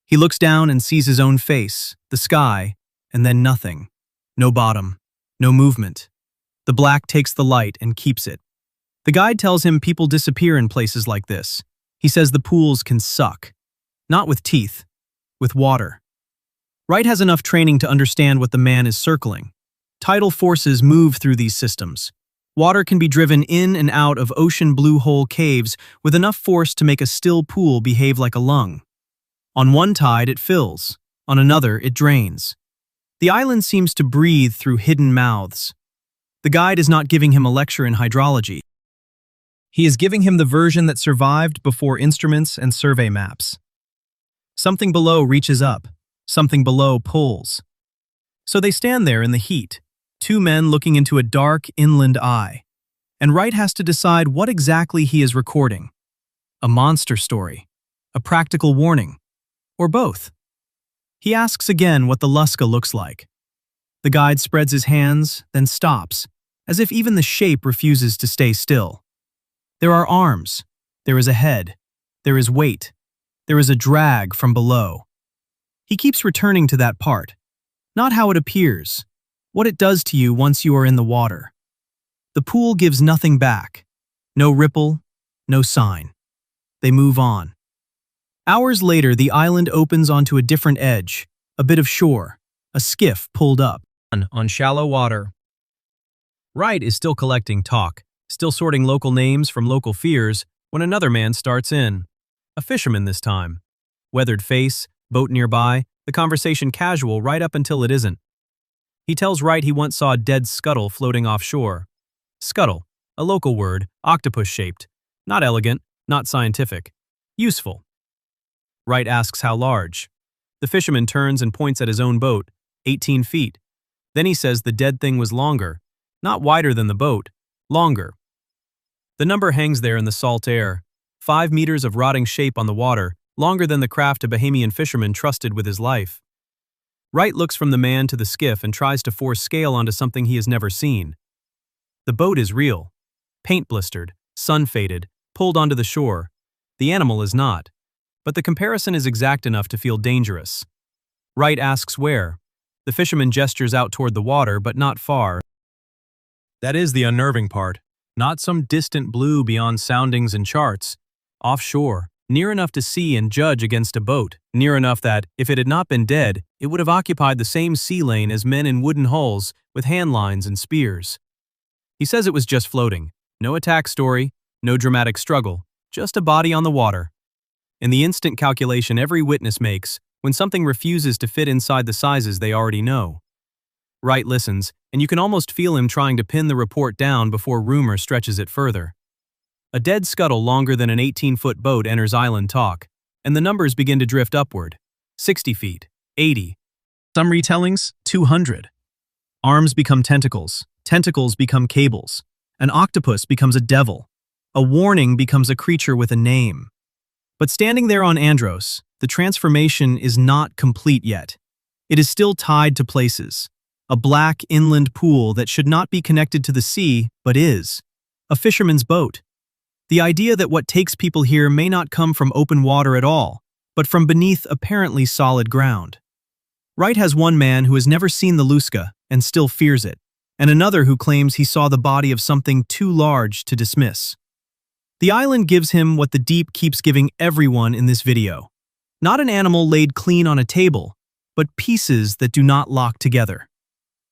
He looks down and sees his own face, the sky, and then nothing. No bottom, no movement. The black takes the light and keeps it. The guide tells him people disappear in places like this. He says the pools can suck. Not with teeth, with water. Wright has enough training to understand what the man is circling. Tidal forces move through these systems. Water can be driven in and out of ocean blue hole caves with enough force to make a still pool behave like a lung. On one tide it fills, on another it drains. The island seems to breathe through hidden mouths. The guide is not giving him a lecture in hydrology. He is giving him the version that survived before instruments and survey maps. Something below reaches up, something below pulls. So they stand there in the heat, two men looking into a dark inland eye, and Wright has to decide what exactly he is recording. A monster story, a practical warning, or both. He asks again what the Lusca looks like. The guide spreads his hands, then stops, as if even the shape refuses to stay still. There are arms, there is a head, there is weight, there is a drag from below. He keeps returning to that part, not how it appears, what it does to you once you are in the water. The pool gives nothing back, no ripple, no sign. They move on. Hours later, the island opens onto a different edge, a bit of shore, a skiff pulled up. On shallow water. Wright is still collecting talk, still sorting local names from local fears, when another man starts in. A fisherman this time. Weathered face, boat nearby, the conversation casual right up until it isn't. He tells Wright he once saw a dead scuttle floating offshore. Scuttle, a local word, octopus-shaped. Not elegant, not scientific. Useful. Wright asks how large. The fisherman turns and points at his own boat, 18 feet. Then he says the dead thing was longer, not wider than the boat, longer. The number hangs there in the salt air, 5 meters of rotting shape on the water, longer than the craft a Bahamian fisherman trusted with his life. Wright looks from the man to the skiff and tries to force scale onto something he has never seen. The boat is real, paint blistered, sun-faded, pulled onto the shore. The animal is not, but the comparison is exact enough to feel dangerous. Wright asks where. The fisherman gestures out toward the water, but not far. That is the unnerving part. Not some distant blue beyond soundings and charts. Offshore, near enough to see and judge against a boat, near enough that, if it had not been dead, it would have occupied the same sea lane as men in wooden hulls with hand lines and spears. He says it was just floating. No attack story, no dramatic struggle, just a body on the water. In the instant calculation every witness makes, when something refuses to fit inside the sizes they already know. Wright listens, and you can almost feel him trying to pin the report down before rumor stretches it further. A dead scuttle longer than an 18-foot boat enters island talk, and the numbers begin to drift upward. 60 feet, 80. Some retellings, 200. Arms become tentacles, tentacles become cables. An octopus becomes a devil. A warning becomes a creature with a name. But standing there on Andros, the transformation is not complete yet. It is still tied to places. A black inland pool that should not be connected to the sea, but is. A fisherman's boat. The idea that what takes people here may not come from open water at all, but from beneath apparently solid ground. Wright has one man who has never seen the Lusca and still fears it, and another who claims he saw the body of something too large to dismiss. The island gives him what the deep keeps giving everyone in this video. Not an animal laid clean on a table, but pieces that do not lock together.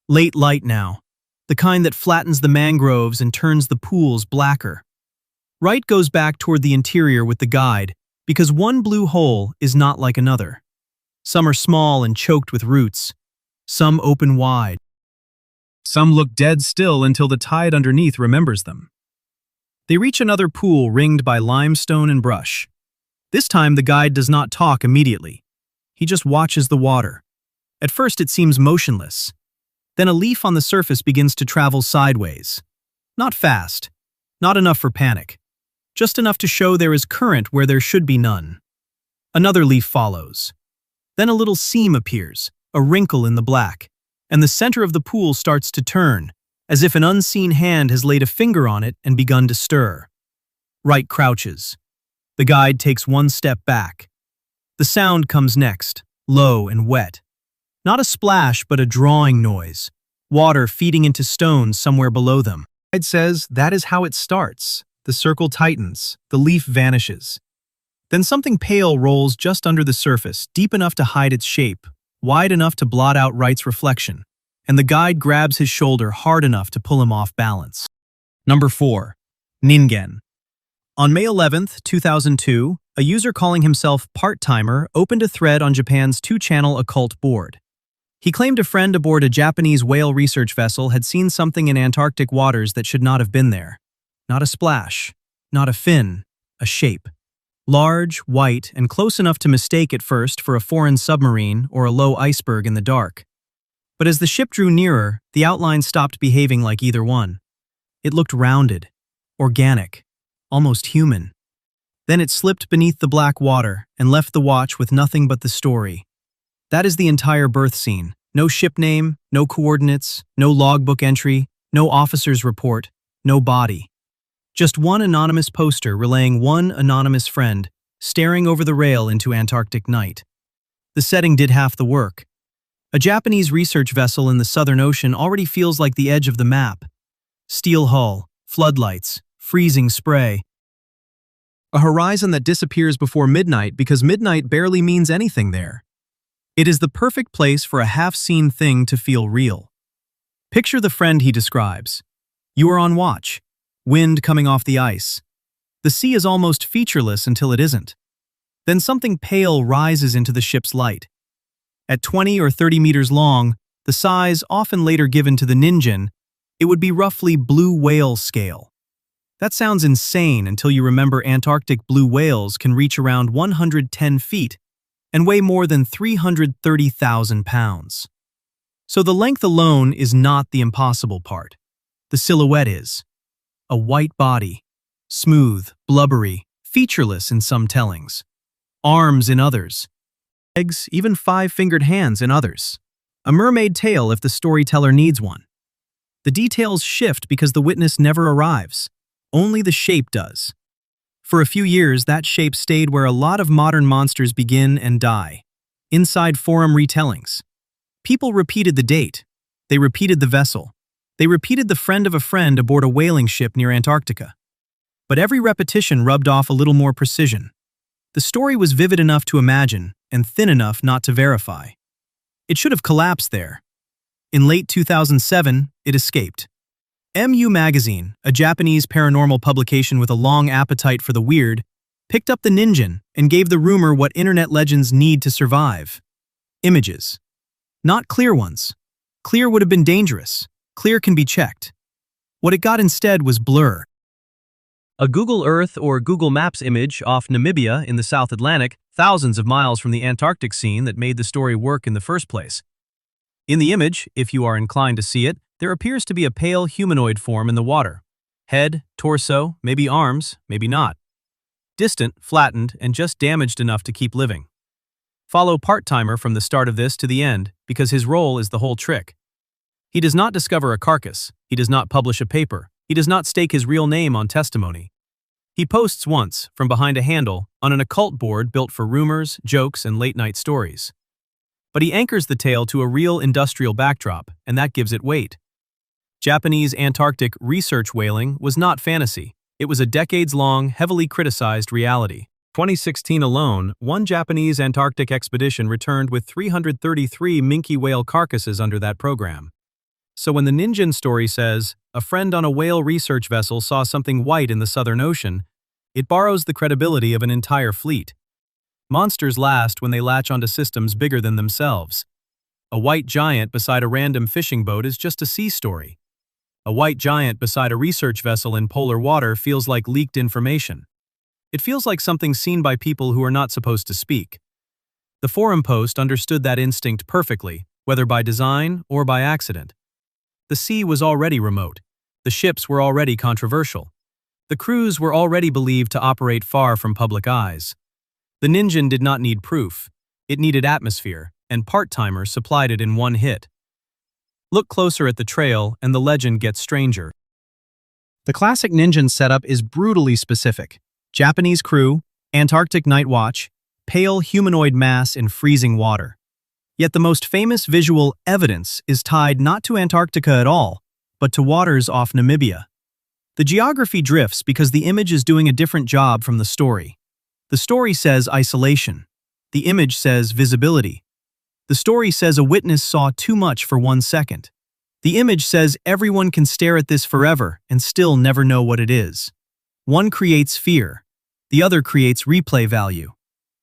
Late light now, the kind that flattens the mangroves and turns the pools blacker. Wright goes back toward the interior with the guide, because one blue hole is not like another. Some are small and choked with roots. Some open wide. Some look dead still until the tide underneath remembers them. They reach another pool ringed by limestone and brush. This time the guide does not talk immediately. He just watches the water. At first it seems motionless. Then a leaf on the surface begins to travel sideways. Not fast. Not enough for panic. Just enough to show there is current where there should be none. Another leaf follows. Then a little seam appears, a wrinkle in the black, and the center of the pool starts to turn, as if an unseen hand has laid a finger on it and begun to stir. Wright crouches. The guide takes one step back. The sound comes next, low and wet. Not a splash, but a drawing noise. Water feeding into stones somewhere below them. The guide says that is how it starts. The circle tightens, the leaf vanishes. Then something pale rolls just under the surface, deep enough to hide its shape, wide enough to blot out Wright's reflection, and the guide grabs his shoulder hard enough to pull him off balance. Number 4. Ningen. On May 11th, 2002, a user calling himself Part-Timer opened a thread on Japan's 2-channel occult board. He claimed a friend aboard a Japanese whale research vessel had seen something in Antarctic waters that should not have been there. Not a splash, not a fin, a shape. Large, white, and close enough to mistake at first for a foreign submarine or a low iceberg in the dark. But as the ship drew nearer, the outline stopped behaving like either one. It looked rounded, organic, almost human. Then it slipped beneath the black water and left the watch with nothing but the story. That is the entire birth scene. No ship name, no coordinates, no logbook entry, no officer's report, no body. Just one anonymous poster relaying one anonymous friend, staring over the rail into Antarctic night. The setting did half the work. A Japanese research vessel in the Southern Ocean already feels like the edge of the map. Steel hull, floodlights, freezing spray. A horizon that disappears before midnight because midnight barely means anything there. It is the perfect place for a half-seen thing to feel real. Picture the friend he describes. You are on watch. Wind coming off the ice. The sea is almost featureless until it isn't. Then something pale rises into the ship's light. At 20 or 30 meters long, the size often later given to the Ningen, it would be roughly blue whale scale. That sounds insane until you remember Antarctic blue whales can reach around 110 feet and weigh more than 330,000 pounds. So the length alone is not the impossible part. The silhouette is. A white body, smooth, blubbery, featureless in some tellings. Arms in others. Legs, even 5-fingered hands in others. A mermaid tail if the storyteller needs one. The details shift because the witness never arrives. Only the shape does. For a few years, that shape stayed where a lot of modern monsters begin and die. Inside forum retellings. People repeated the date. They repeated the vessel. They repeated the friend of a friend aboard a whaling ship near Antarctica. But every repetition rubbed off a little more precision. The story was vivid enough to imagine and thin enough not to verify. It should have collapsed there. In late 2007, it escaped. MU Magazine, a Japanese paranormal publication with a long appetite for the weird, picked up the Ningen and gave the rumor what internet legends need to survive. Images. Not clear ones. Clear would have been dangerous. Clear can be checked. What it got instead was blur. A Google Earth or Google Maps image off Namibia in the South Atlantic, thousands of miles from the Antarctic scene that made the story work in the first place. In the image, if you are inclined to see it, there appears to be a pale humanoid form in the water. Head, torso, maybe arms, maybe not. Distant, flattened, and just damaged enough to keep living. Follow Part-Timer from the start of this to the end because his role is the whole trick. He does not discover a carcass. He does not publish a paper. He does not stake his real name on testimony. He posts once, from behind a handle, on an occult board built for rumors, jokes, and late-night stories. But he anchors the tale to a real industrial backdrop, and that gives it weight. Japanese Antarctic research whaling was not fantasy. It was a decades-long, heavily criticized reality.
2016 alone, one Japanese Antarctic expedition returned with 333 minke whale carcasses under that program. So when the Ningen story says, a friend on a whale research vessel saw something white in the Southern Ocean, it borrows the credibility of an entire fleet. Monsters last when they latch onto systems bigger than themselves. A white giant beside a random fishing boat is just a sea story. A white giant beside a research vessel in polar water feels like leaked information. It feels like something seen by people who are not supposed to speak. The forum post understood that instinct perfectly, whether by design or by accident. The sea was already remote. The ships were already controversial. The crews were already believed to operate far from public eyes. The Ningen did not need proof. It needed atmosphere, and part-timers supplied it in one hit. Look closer at the trail, and the legend gets stranger.
The classic Ningen setup is brutally specific. Japanese crew, Antarctic night watch, pale humanoid mass in freezing water. Yet the most famous visual evidence is tied not to Antarctica at all, but to waters off Namibia. The geography drifts because the image is doing a different job from the story. The story says isolation. The image says visibility. The story says a witness saw too much for 1 second. The image says everyone can stare at this forever and still never know what it is. One creates fear. The other creates replay value.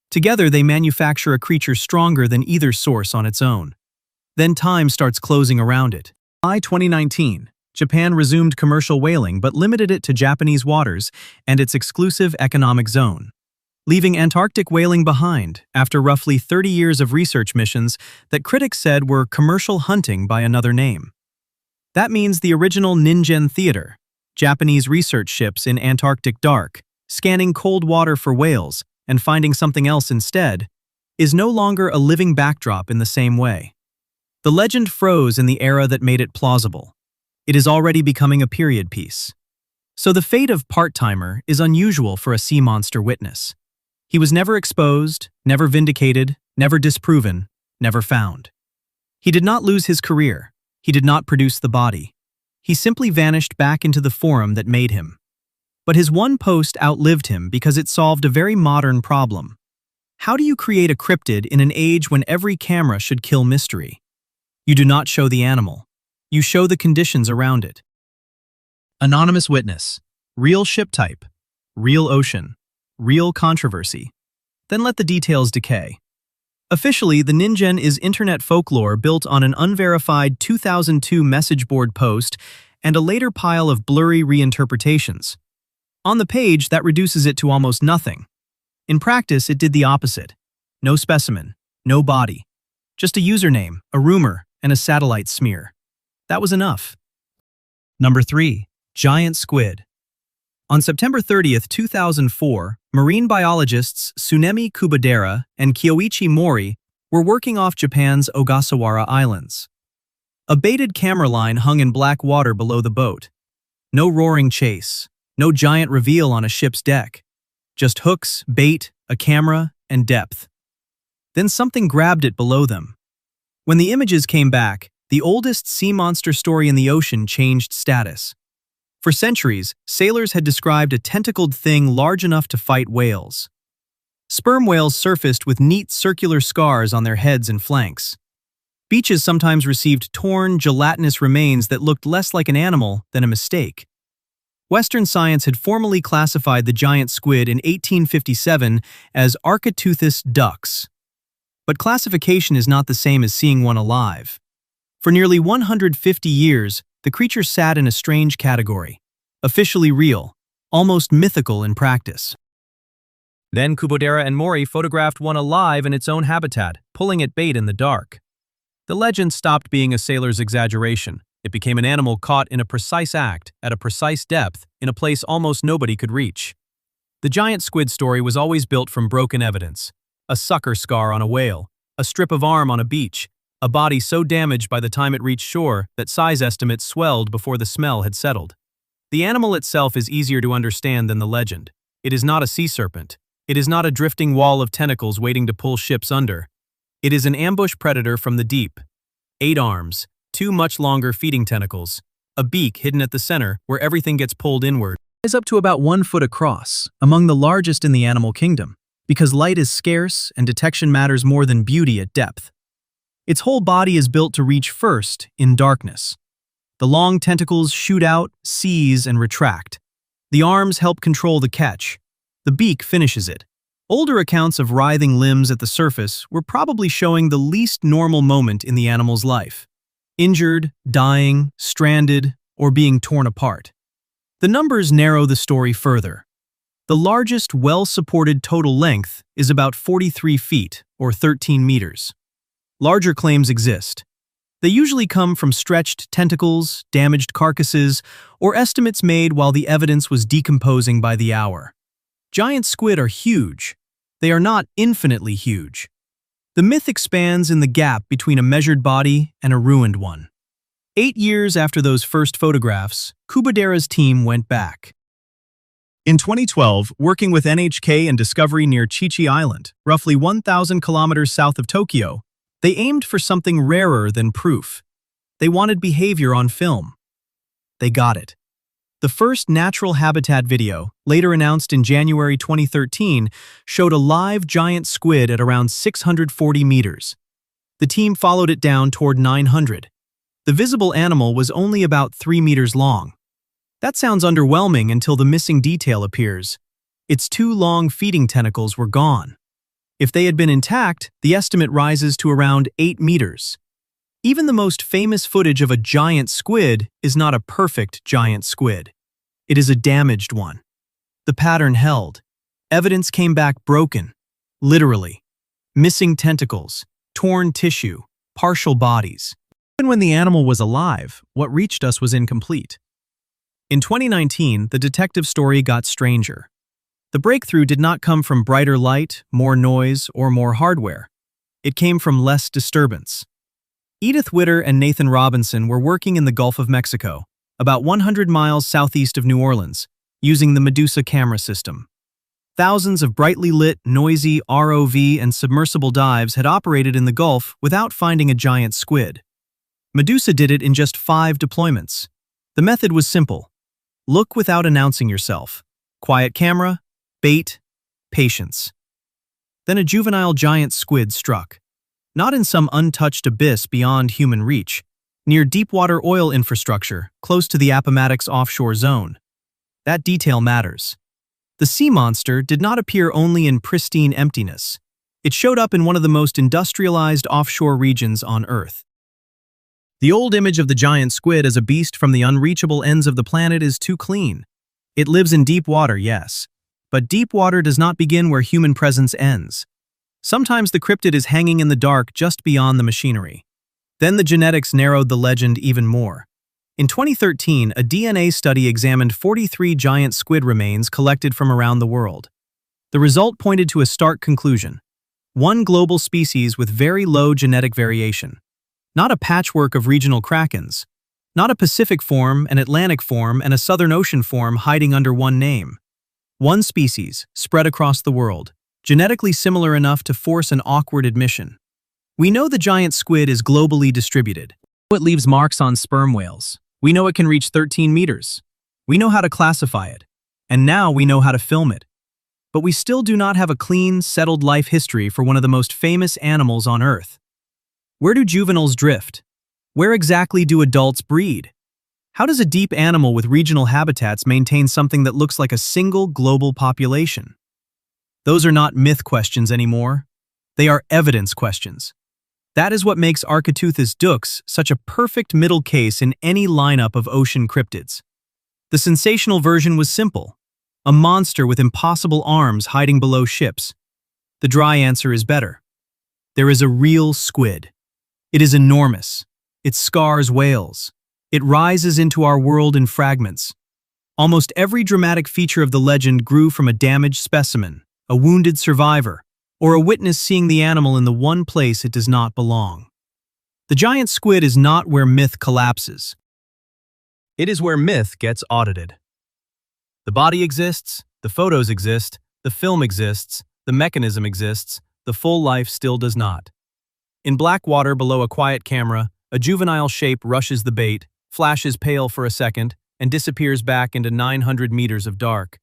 Together they manufacture a creature stronger than either source on its own. Then time starts closing around it. By 2019, Japan resumed commercial whaling but limited it to Japanese waters and its exclusive economic zone, leaving Antarctic whaling behind after roughly 30 years of research missions that critics said were commercial hunting by another name. That means the original Ningen theater, Japanese research ships in Antarctic dark, scanning cold water for whales and finding something else instead, is no longer a living backdrop in the same way. The legend froze in the era that made it plausible. It is already becoming a period piece. So the fate of part-timer is unusual for a sea monster witness. He was never exposed, never vindicated, never disproven, never found. He did not lose his career. He did not produce the body. He simply vanished back into the forum that made him. But his one post outlived him because it solved a very modern problem. How do you create a cryptid in an age when every camera should kill mystery? You do not show the animal. You show the conditions around it. Anonymous witness. Real ship type. Real ocean. Real controversy. Then let the details decay. Officially, the Ningen is internet folklore built on an unverified 2002 message board post and a later pile of blurry reinterpretations. On the page, that reduces it to almost nothing. In practice, it did the opposite. No specimen, no body. Just a username, a rumor, and a satellite smear. That was enough. Number 3. Giant Squid. On September 30th, 2004, marine biologists Tsunemi Kubodera and Kyoichi Mori were working off Japan's Ogasawara Islands. A baited camera line hung in black water below the boat. No roaring chase. No giant reveal on a ship's deck. Just hooks, bait, a camera, and depth. Then something grabbed it below them. When the images came back, the oldest sea monster story in the ocean changed status. For centuries, sailors had described a tentacled thing large enough to fight whales. Sperm whales surfaced with neat circular scars on their heads and flanks. Beaches sometimes received torn, gelatinous remains that looked less like an animal than a mistake. Western science had formally classified the giant squid in 1857 as Architeuthis dux. But classification is not the same as seeing one alive. For nearly 150 years, the creature sat in a strange category, officially real, almost mythical in practice. Then Kubodera and Mori photographed one alive in its own habitat, pulling at bait in the dark. The legend stopped being a sailor's exaggeration. It became an animal caught in a precise act, at a precise depth, in a place almost nobody could reach. The giant squid story was always built from broken evidence. A sucker scar on a whale, a strip of arm on a beach, a body so damaged by the time it reached shore that size estimates swelled before the smell had settled. The animal itself is easier to understand than the legend. It is not a sea serpent. It is not a drifting wall of tentacles waiting to pull ships under. It is an ambush predator from the deep. 8 arms. 2 much longer feeding tentacles, a beak hidden at the center where everything gets pulled inward, is up to about 1 foot across, among the largest in the animal kingdom. because light is scarce and detection matters more than beauty at depth. Its whole body is built to reach first in darkness. The long tentacles shoot out, seize, and retract. The arms help control the catch. The beak finishes it. Older accounts of writhing limbs at the surface were probably showing the least normal moment in the animal's life: injured, dying, stranded, or being torn apart. The numbers narrow the story further. The largest well-supported total length is about 43 feet, or 13 meters. Larger claims exist. They usually come from stretched tentacles, damaged carcasses, or estimates made while the evidence was decomposing by the hour. Giant squid are huge. They are not infinitely huge. The myth expands in the gap between a measured body and a ruined one. 8 years after those first photographs, Kubadera's team went back. In 2012, working with NHK and Discovery near Chichi Island, roughly 1,000 kilometers south of Tokyo, they aimed for something rarer than proof. They wanted behavior on film. They got it. The first natural habitat video, later announced in January 2013, showed a live giant squid at around 640 meters. The team followed it down toward 900. The visible animal was only about 3 meters long. That sounds underwhelming until the missing detail appears. Its 2 long feeding tentacles were gone. If they had been intact, the estimate rises to around 8 meters. Even the most famous footage of a giant squid is not a perfect giant squid. It is a damaged one. The pattern held. Evidence came back broken, literally. Missing tentacles, torn tissue, partial bodies. Even when the animal was alive, what reached us was incomplete. In 2019, the detective story got stranger. The breakthrough did not come from brighter light, more noise, or more hardware. It came from less disturbance. Edith Witter and Nathan Robinson were working in the Gulf of Mexico, about 100 miles southeast of New Orleans, using the Medusa camera system. Thousands of brightly lit, noisy ROV and submersible dives had operated in the Gulf without finding a giant squid. Medusa did it in just 5 deployments. The method was simple. Look without announcing yourself. Quiet camera, bait, patience. Then a juvenile giant squid struck. Not in some untouched abyss beyond human reach, near deep-water oil infrastructure, close to the Appomattox offshore zone. That detail matters. The sea monster did not appear only in pristine emptiness. It showed up in one of the most industrialized offshore regions on Earth. The old image of the giant squid as a beast from the unreachable ends of the planet is too clean. It lives in deep water, yes. But deep water does not begin where human presence ends. Sometimes the cryptid is hanging in the dark just beyond the machinery. Then the genetics narrowed the legend even more. In 2013, a DNA study examined 43 giant squid remains collected from around the world. The result pointed to a stark conclusion. One global species with very low genetic variation. Not a patchwork of regional krakens. Not a Pacific form, an Atlantic form, and a Southern Ocean form hiding under one name. One species, spread across the world, genetically similar enough to force an awkward admission. We know the giant squid is globally distributed. It leaves marks on sperm whales. We know it can reach 13 meters. We know how to classify it. And now we know how to film it. But we still do not have a clean, settled life history for one of the most famous animals on Earth. Where do juveniles drift? Where exactly do adults breed? How does a deep animal with regional habitats maintain something that looks like a single global population? Those are not myth questions anymore. They are evidence questions. That is what makes Architeuthis dux such a perfect middle case in any lineup of ocean cryptids. The sensational version was simple. A monster with impossible arms hiding below ships. The dry answer is better. There is a real squid. It is enormous. It scars whales. It rises into our world in fragments. Almost every dramatic feature of the legend grew from a damaged specimen, a wounded survivor, or a witness seeing the animal in the one place it does not belong. The giant squid is not where myth collapses. It is where myth gets audited. The body exists, the photos exist, the film exists, the mechanism exists, the full life still does not. In black water below a quiet camera, a juvenile shape rushes the bait, flashes pale for a second, and disappears back into 900 meters of dark.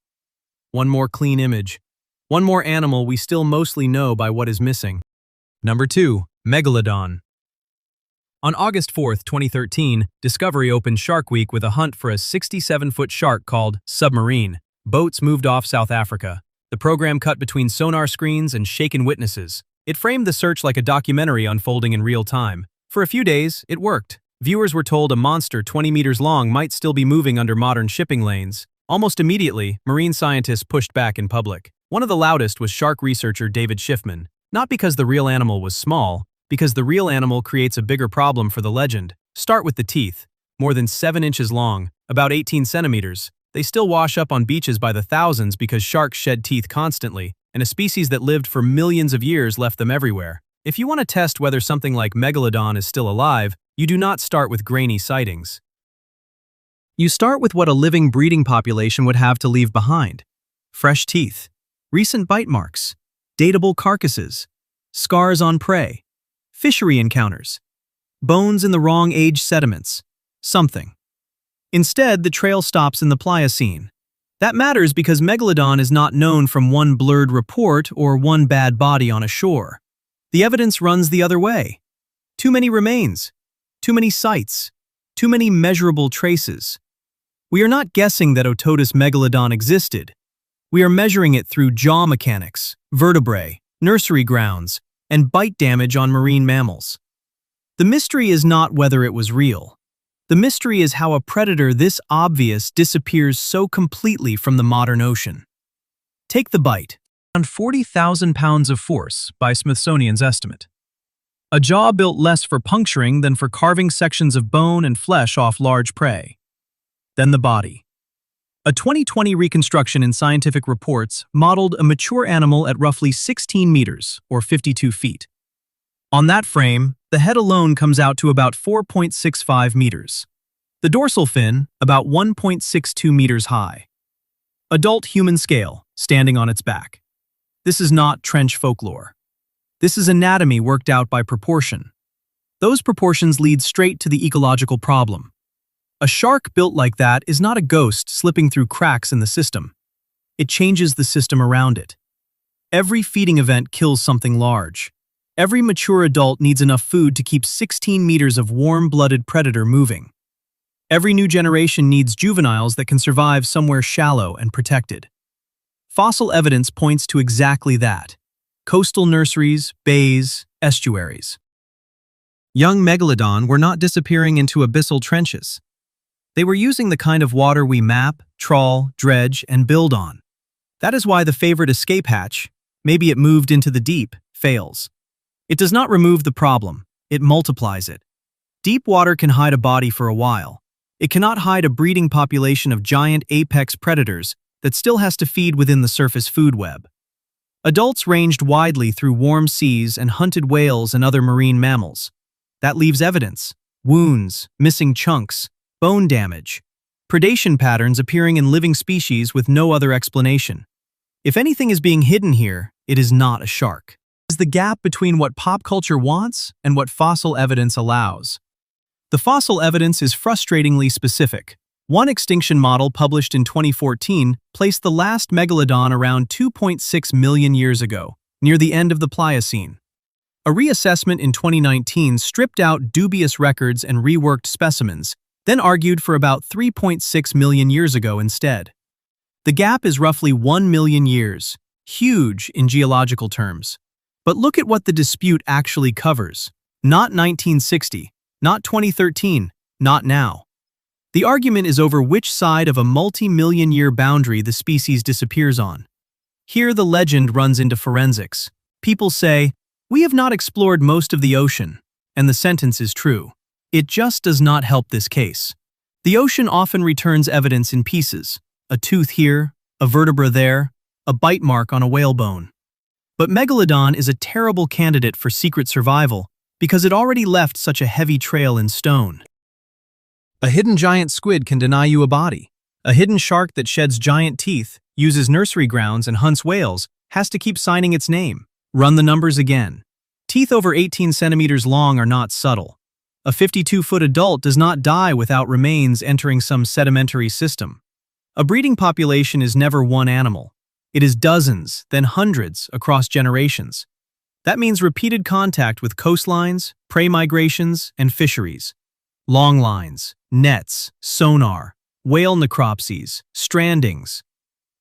One more clean image.
One more animal we still mostly know by what is missing. Number 2. Megalodon. On August 4, 2013, Discovery opened Shark Week with a hunt for a 67-foot shark called Submarine. Boats moved off South Africa. The program cut between sonar screens and shaken witnesses. It framed the search like a documentary unfolding in real time. For a few days, it worked. Viewers were told a monster 20 meters long might still be moving under modern shipping lanes. Almost immediately, marine scientists pushed back in public. One of the loudest was shark researcher David Schiffman. Not because the real animal was small, because the real animal creates a bigger problem for the legend. Start with the teeth. More than 7 inches long, about 18 centimeters. They still wash up on beaches by the thousands because sharks shed teeth constantly, and a species that lived for millions of years left them everywhere. If you want to test whether something like Megalodon is still alive, you do not start with grainy sightings. You start with what a living breeding population would have to leave behind. Fresh teeth, recent bite marks, datable carcasses, scars on prey, fishery encounters, bones in the wrong age sediments, something. Instead, the trail stops in the Pliocene. That matters because Megalodon is not known from one blurred report or one bad body on a shore. The evidence runs the other way. Too many remains, too many sites, too many measurable traces. We are not guessing that Otodus Megalodon existed. We are measuring it through jaw mechanics, vertebrae, nursery grounds, and bite damage on marine mammals. The mystery is not whether it was real. The mystery is how a predator this obvious disappears so completely from the modern ocean. Take the bite. Around 40,000 pounds of force by Smithsonian's estimate. A jaw built less for puncturing than for carving sections of bone and flesh off large prey. Then the body. A 2020 reconstruction in Scientific Reports modeled a mature animal at roughly 16 meters, or 52 feet. On that frame, the head alone comes out to about 4.65 meters. The dorsal fin, about 1.62 meters high. Adult human scale, standing on its back. This is not trench folklore. This is anatomy worked out by proportion. Those proportions lead straight to the ecological problem. A shark built like that is not a ghost slipping through cracks in the system. It changes the system around it. Every feeding event kills something large. Every mature adult needs enough food to keep 16 meters of warm-blooded predator moving. Every new generation needs juveniles that can survive somewhere shallow and protected. Fossil evidence points to exactly that. Coastal nurseries, bays, estuaries. Young Megalodon were not disappearing into abyssal trenches. They were using the kind of water we map, trawl, dredge, and build on. That is why the favorite escape hatch, maybe it moved into the deep, fails. It does not remove the problem, it multiplies it. Deep water can hide a body for a while. It cannot hide a breeding population of giant apex predators that still has to feed within the surface food web. Adults ranged widely through warm seas and hunted whales and other marine mammals. That leaves evidence: wounds, missing chunks, bone damage, predation patterns appearing in living species with no other explanation. If anything is being hidden here, it is not a shark. It is the gap between what pop culture wants and what fossil evidence allows. The fossil evidence is frustratingly specific. One extinction model published in 2014 placed the last megalodon around 2.6 million years ago, near the end of the Pliocene. A reassessment in 2019 stripped out dubious records and reworked specimens, then argued for about 3.6 million years ago instead. The gap is roughly 1 million years, huge in geological terms. But look at what the dispute actually covers. Not 1960, not 2013, not now. The argument is over which side of a multi-million-year boundary the species disappears on. Here the legend runs into forensics. People say, "We have not explored most of the ocean," and the sentence is true. It just does not help this case. The ocean often returns evidence in pieces: a tooth here, a vertebra there, a bite mark on a whalebone. But Megalodon is a terrible candidate for secret survival because it already left such a heavy trail in stone. A hidden giant squid can deny you a body. A hidden shark that sheds giant teeth, uses nursery grounds, and hunts whales has to keep signing its name. Run the numbers again. Teeth over 18 centimeters long are not subtle. A 52-foot adult does not die without remains entering some sedimentary system. A breeding population is never one animal.
It is dozens, then hundreds, across generations. That means repeated contact with coastlines, prey migrations, and fisheries. Long lines, nets, sonar, whale necropsies, strandings.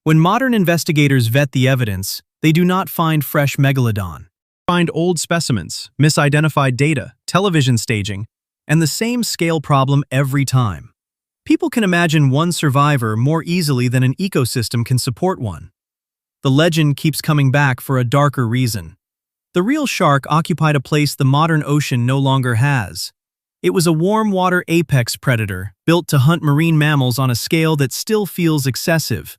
When modern investigators vet the evidence, they do not find fresh Megalodon. They find old specimens, misidentified data, television staging, and the same scale problem every time. People can imagine one survivor more easily than an ecosystem can support one. The legend keeps coming back for a darker reason. The real shark occupied a place the modern ocean no longer has. It was a warm-water apex predator, built to hunt marine mammals on a scale that still feels excessive.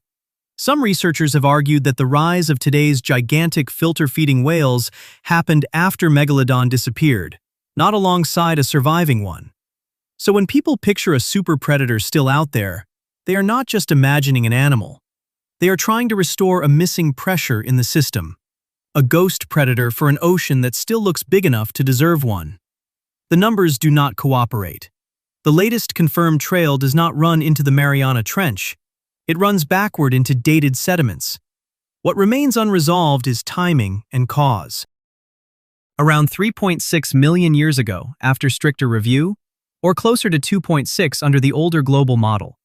Some researchers have argued that the rise of today's gigantic filter-feeding whales happened after Megalodon disappeared, not alongside a surviving one. So when people picture a super predator still out there, they are not just imagining an animal. They are trying to restore a missing pressure in the system. A ghost predator for an ocean that still looks big enough to deserve one. The numbers do not cooperate. The latest confirmed trail does not run into the Mariana Trench. It runs backward into dated sediments. What remains unresolved is timing and cause. Around 3.6 million years ago, after stricter review, or closer to 2.6 under the older global model.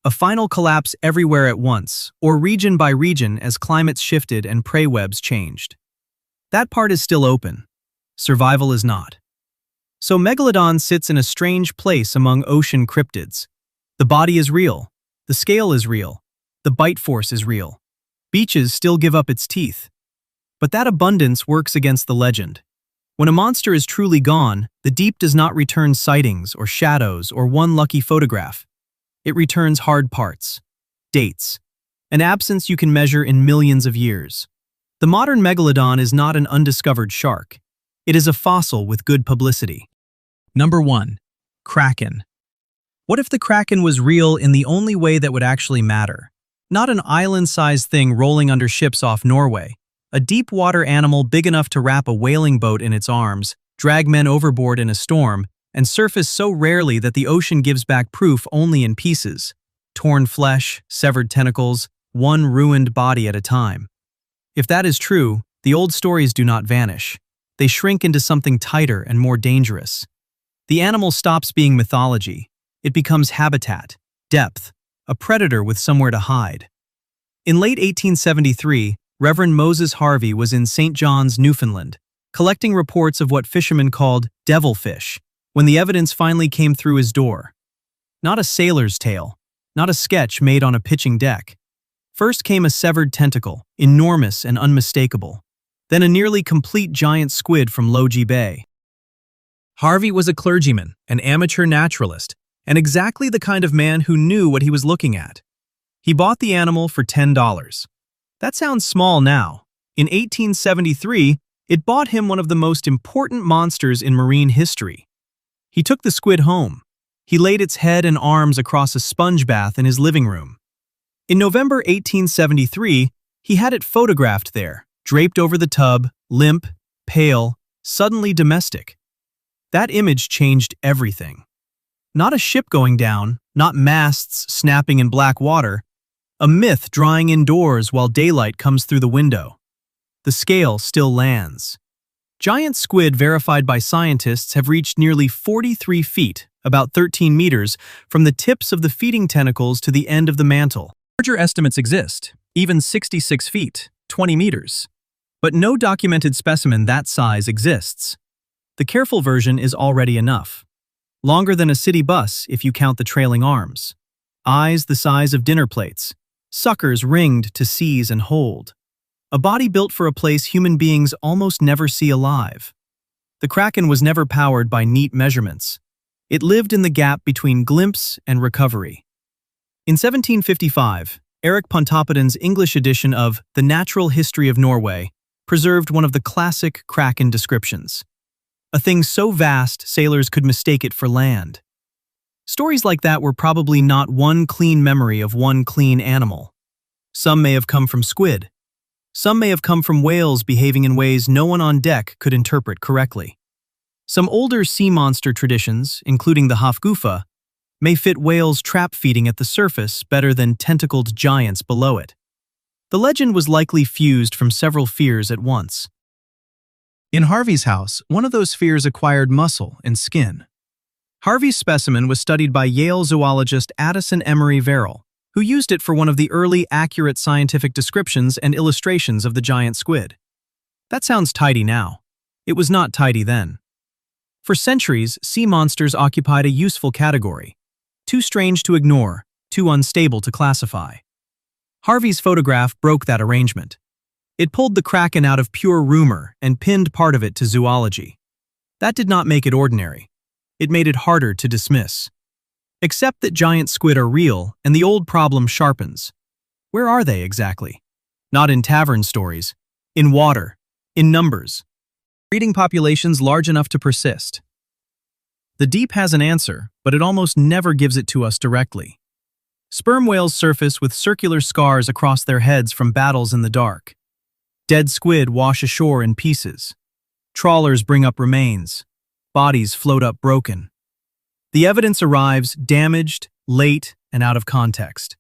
A final collapse everywhere at once, or region by region as climates shifted and prey webs changed. That part is still open. Survival is not. So Megalodon sits in a strange place among ocean cryptids. The body is real. The scale is real. The bite force is real. Beaches still give up its teeth. But that abundance works against the legend. When a monster is truly gone, the deep does not return sightings or shadows or one lucky photograph. It returns hard parts, dates, an absence you can measure in millions of years. The modern Megalodon is not an undiscovered shark. It is a fossil with good publicity. Number 1. Kraken. What if the Kraken was real in the only way that would actually matter? Not an island-sized thing rolling under ships off Norway. A deep-water animal big enough to wrap a whaling boat in its arms, drag men overboard in a storm, and surface so rarely that the ocean gives back proof only in pieces. Torn flesh, severed tentacles, one ruined body at a time. If that is true, the old stories do not vanish. They shrink into something tighter and more dangerous. The animal stops being mythology. It becomes habitat, depth, a predator with somewhere to hide. In late 1873, Reverend Moses Harvey was in St. John's, Newfoundland, collecting reports of what fishermen called devilfish, when the evidence finally came through his door. Not a sailor's tale, not a sketch made on a pitching deck. First came a severed tentacle, enormous and unmistakable. Then a nearly complete giant squid from Logie Bay. Harvey was a clergyman, an amateur naturalist, and exactly the kind of man who knew what he was looking at. He bought the animal for $10. That sounds small now. In 1873, it bought him one of the most important monsters in marine history. He took the squid home. He laid its head and arms across a sponge bath in his living room. In November 1873, he had it photographed there, draped over the tub, limp, pale, suddenly domestic. That image changed everything. Not a ship going down, not masts snapping in black water, a myth drying indoors while daylight comes through the window. The scale still lands. Giant squid verified by scientists have reached nearly 43 feet, about 13 meters, from the tips of the feeding tentacles to the end of the mantle. Larger estimates exist, even 66 feet, 20 meters. But no documented specimen that size exists. The careful version is already enough. Longer than a city bus if you count the trailing arms. Eyes the size of dinner plates. Suckers ringed to seize and hold. A body built for a place human beings almost never see alive. The Kraken was never powered by neat measurements. It lived in the gap between glimpse and recovery. In 1755, Eric Pontoppidan's English edition of The Natural History of Norway preserved one of the classic Kraken descriptions. A thing so vast sailors could mistake it for land. Stories like that were probably not one clean memory of one clean animal. Some may have come from squid. Some may have come from whales behaving in ways no one on deck could interpret correctly. Some older sea monster traditions, including the Hafgufa, may fit whales trap feeding at the surface better than tentacled giants below it. The legend was likely fused from several fears at once. In Harvey's house, one of those fears acquired muscle and skin. Harvey's specimen was studied by Yale zoologist Addison Emery Verrill, who used it for one of the early accurate scientific descriptions and illustrations of the giant squid. That sounds tidy now. It was not tidy then. For centuries, sea monsters occupied a useful category. Too strange to ignore, too unstable to classify. Harvey's photograph broke that arrangement. It pulled the Kraken out of pure rumor and pinned part of it to zoology. That did not make it ordinary. It made it harder to dismiss. Accept that giant squid are real, and the old problem sharpens. Where are they exactly? Not in tavern stories. In water. In numbers. Breeding populations large enough to persist. The deep has an answer, but it almost never gives it to us directly. Sperm whales surface with circular scars across their heads from battles in the dark. Dead squid wash ashore in pieces. Trawlers bring up remains. Bodies float up broken. The evidence arrives damaged, late, and out of context.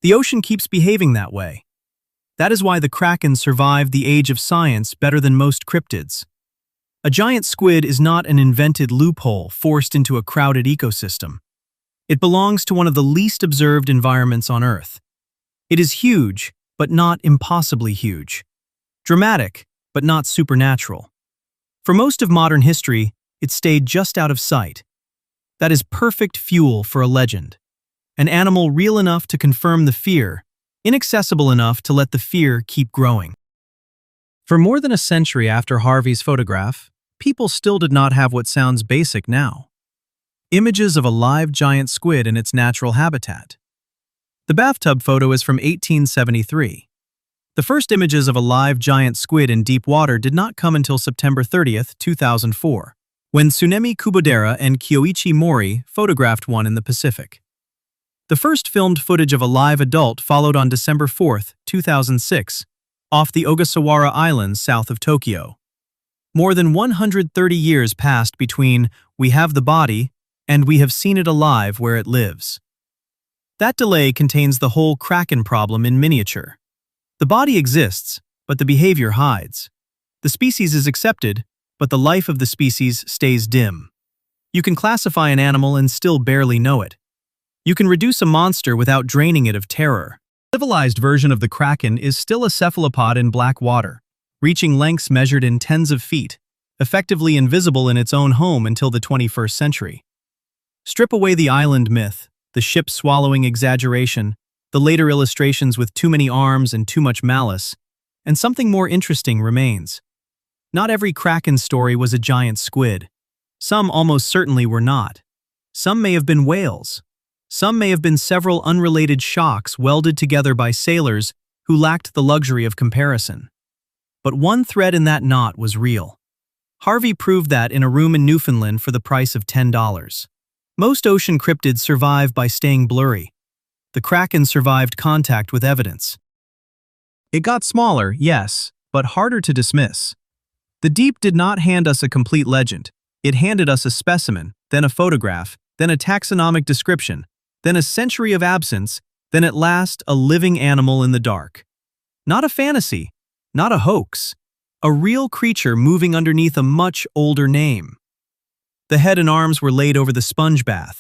The ocean keeps behaving that way. That is why the Kraken survived the age of science better than most cryptids. A giant squid is not an invented loophole forced into a crowded ecosystem. It belongs to one of the least observed environments on Earth. It is huge, but not impossibly huge. Dramatic, but not supernatural. For most of modern history, it stayed just out of sight. That is perfect fuel for a legend. An animal real enough to confirm the fear, inaccessible enough to let the fear keep growing. For more than a century after Harvey's photograph, people still did not have what sounds basic now. Images of a live giant squid in its natural habitat. The bathtub photo is from 1873. The first images of a live giant squid in deep water did not come until September 30th, 2004, when Tsunemi Kubodera and Kyoichi Mori photographed one in the Pacific. The first filmed footage of a live adult followed on December 4th, 2006, off the Ogasawara Islands south of Tokyo. More than 130 years passed between "we have the body" and "we have seen it alive where it lives." That delay contains the whole Kraken problem in miniature. The body exists, but the behavior hides. The species is accepted, but the life of the species stays dim. You can classify an animal and still barely know it. You can reduce a monster without draining it of terror. The civilized version of the Kraken is still a cephalopod in black water, reaching lengths measured in tens of feet, effectively invisible in its own home until the 21st century. Strip away the island myth, the ship-swallowing exaggeration, the later illustrations with too many arms and too much malice, and something more interesting remains. Not every Kraken story was a giant squid. Some almost certainly were not. Some may have been whales. Some may have been several unrelated shocks welded together by sailors who lacked the luxury of comparison. But one thread in that knot was real. Harvey proved that in a room in Newfoundland for the price of $10. Most ocean cryptids survive by staying blurry. The Kraken survived contact with evidence. It got smaller, yes, but harder to dismiss. The deep did not hand us a complete legend. It handed us a specimen, then a photograph, then a taxonomic description, then a century of absence, then at last a living animal in the dark. Not a fantasy, not a hoax, a real creature moving underneath a much older name. The head and arms were laid over the sponge bath,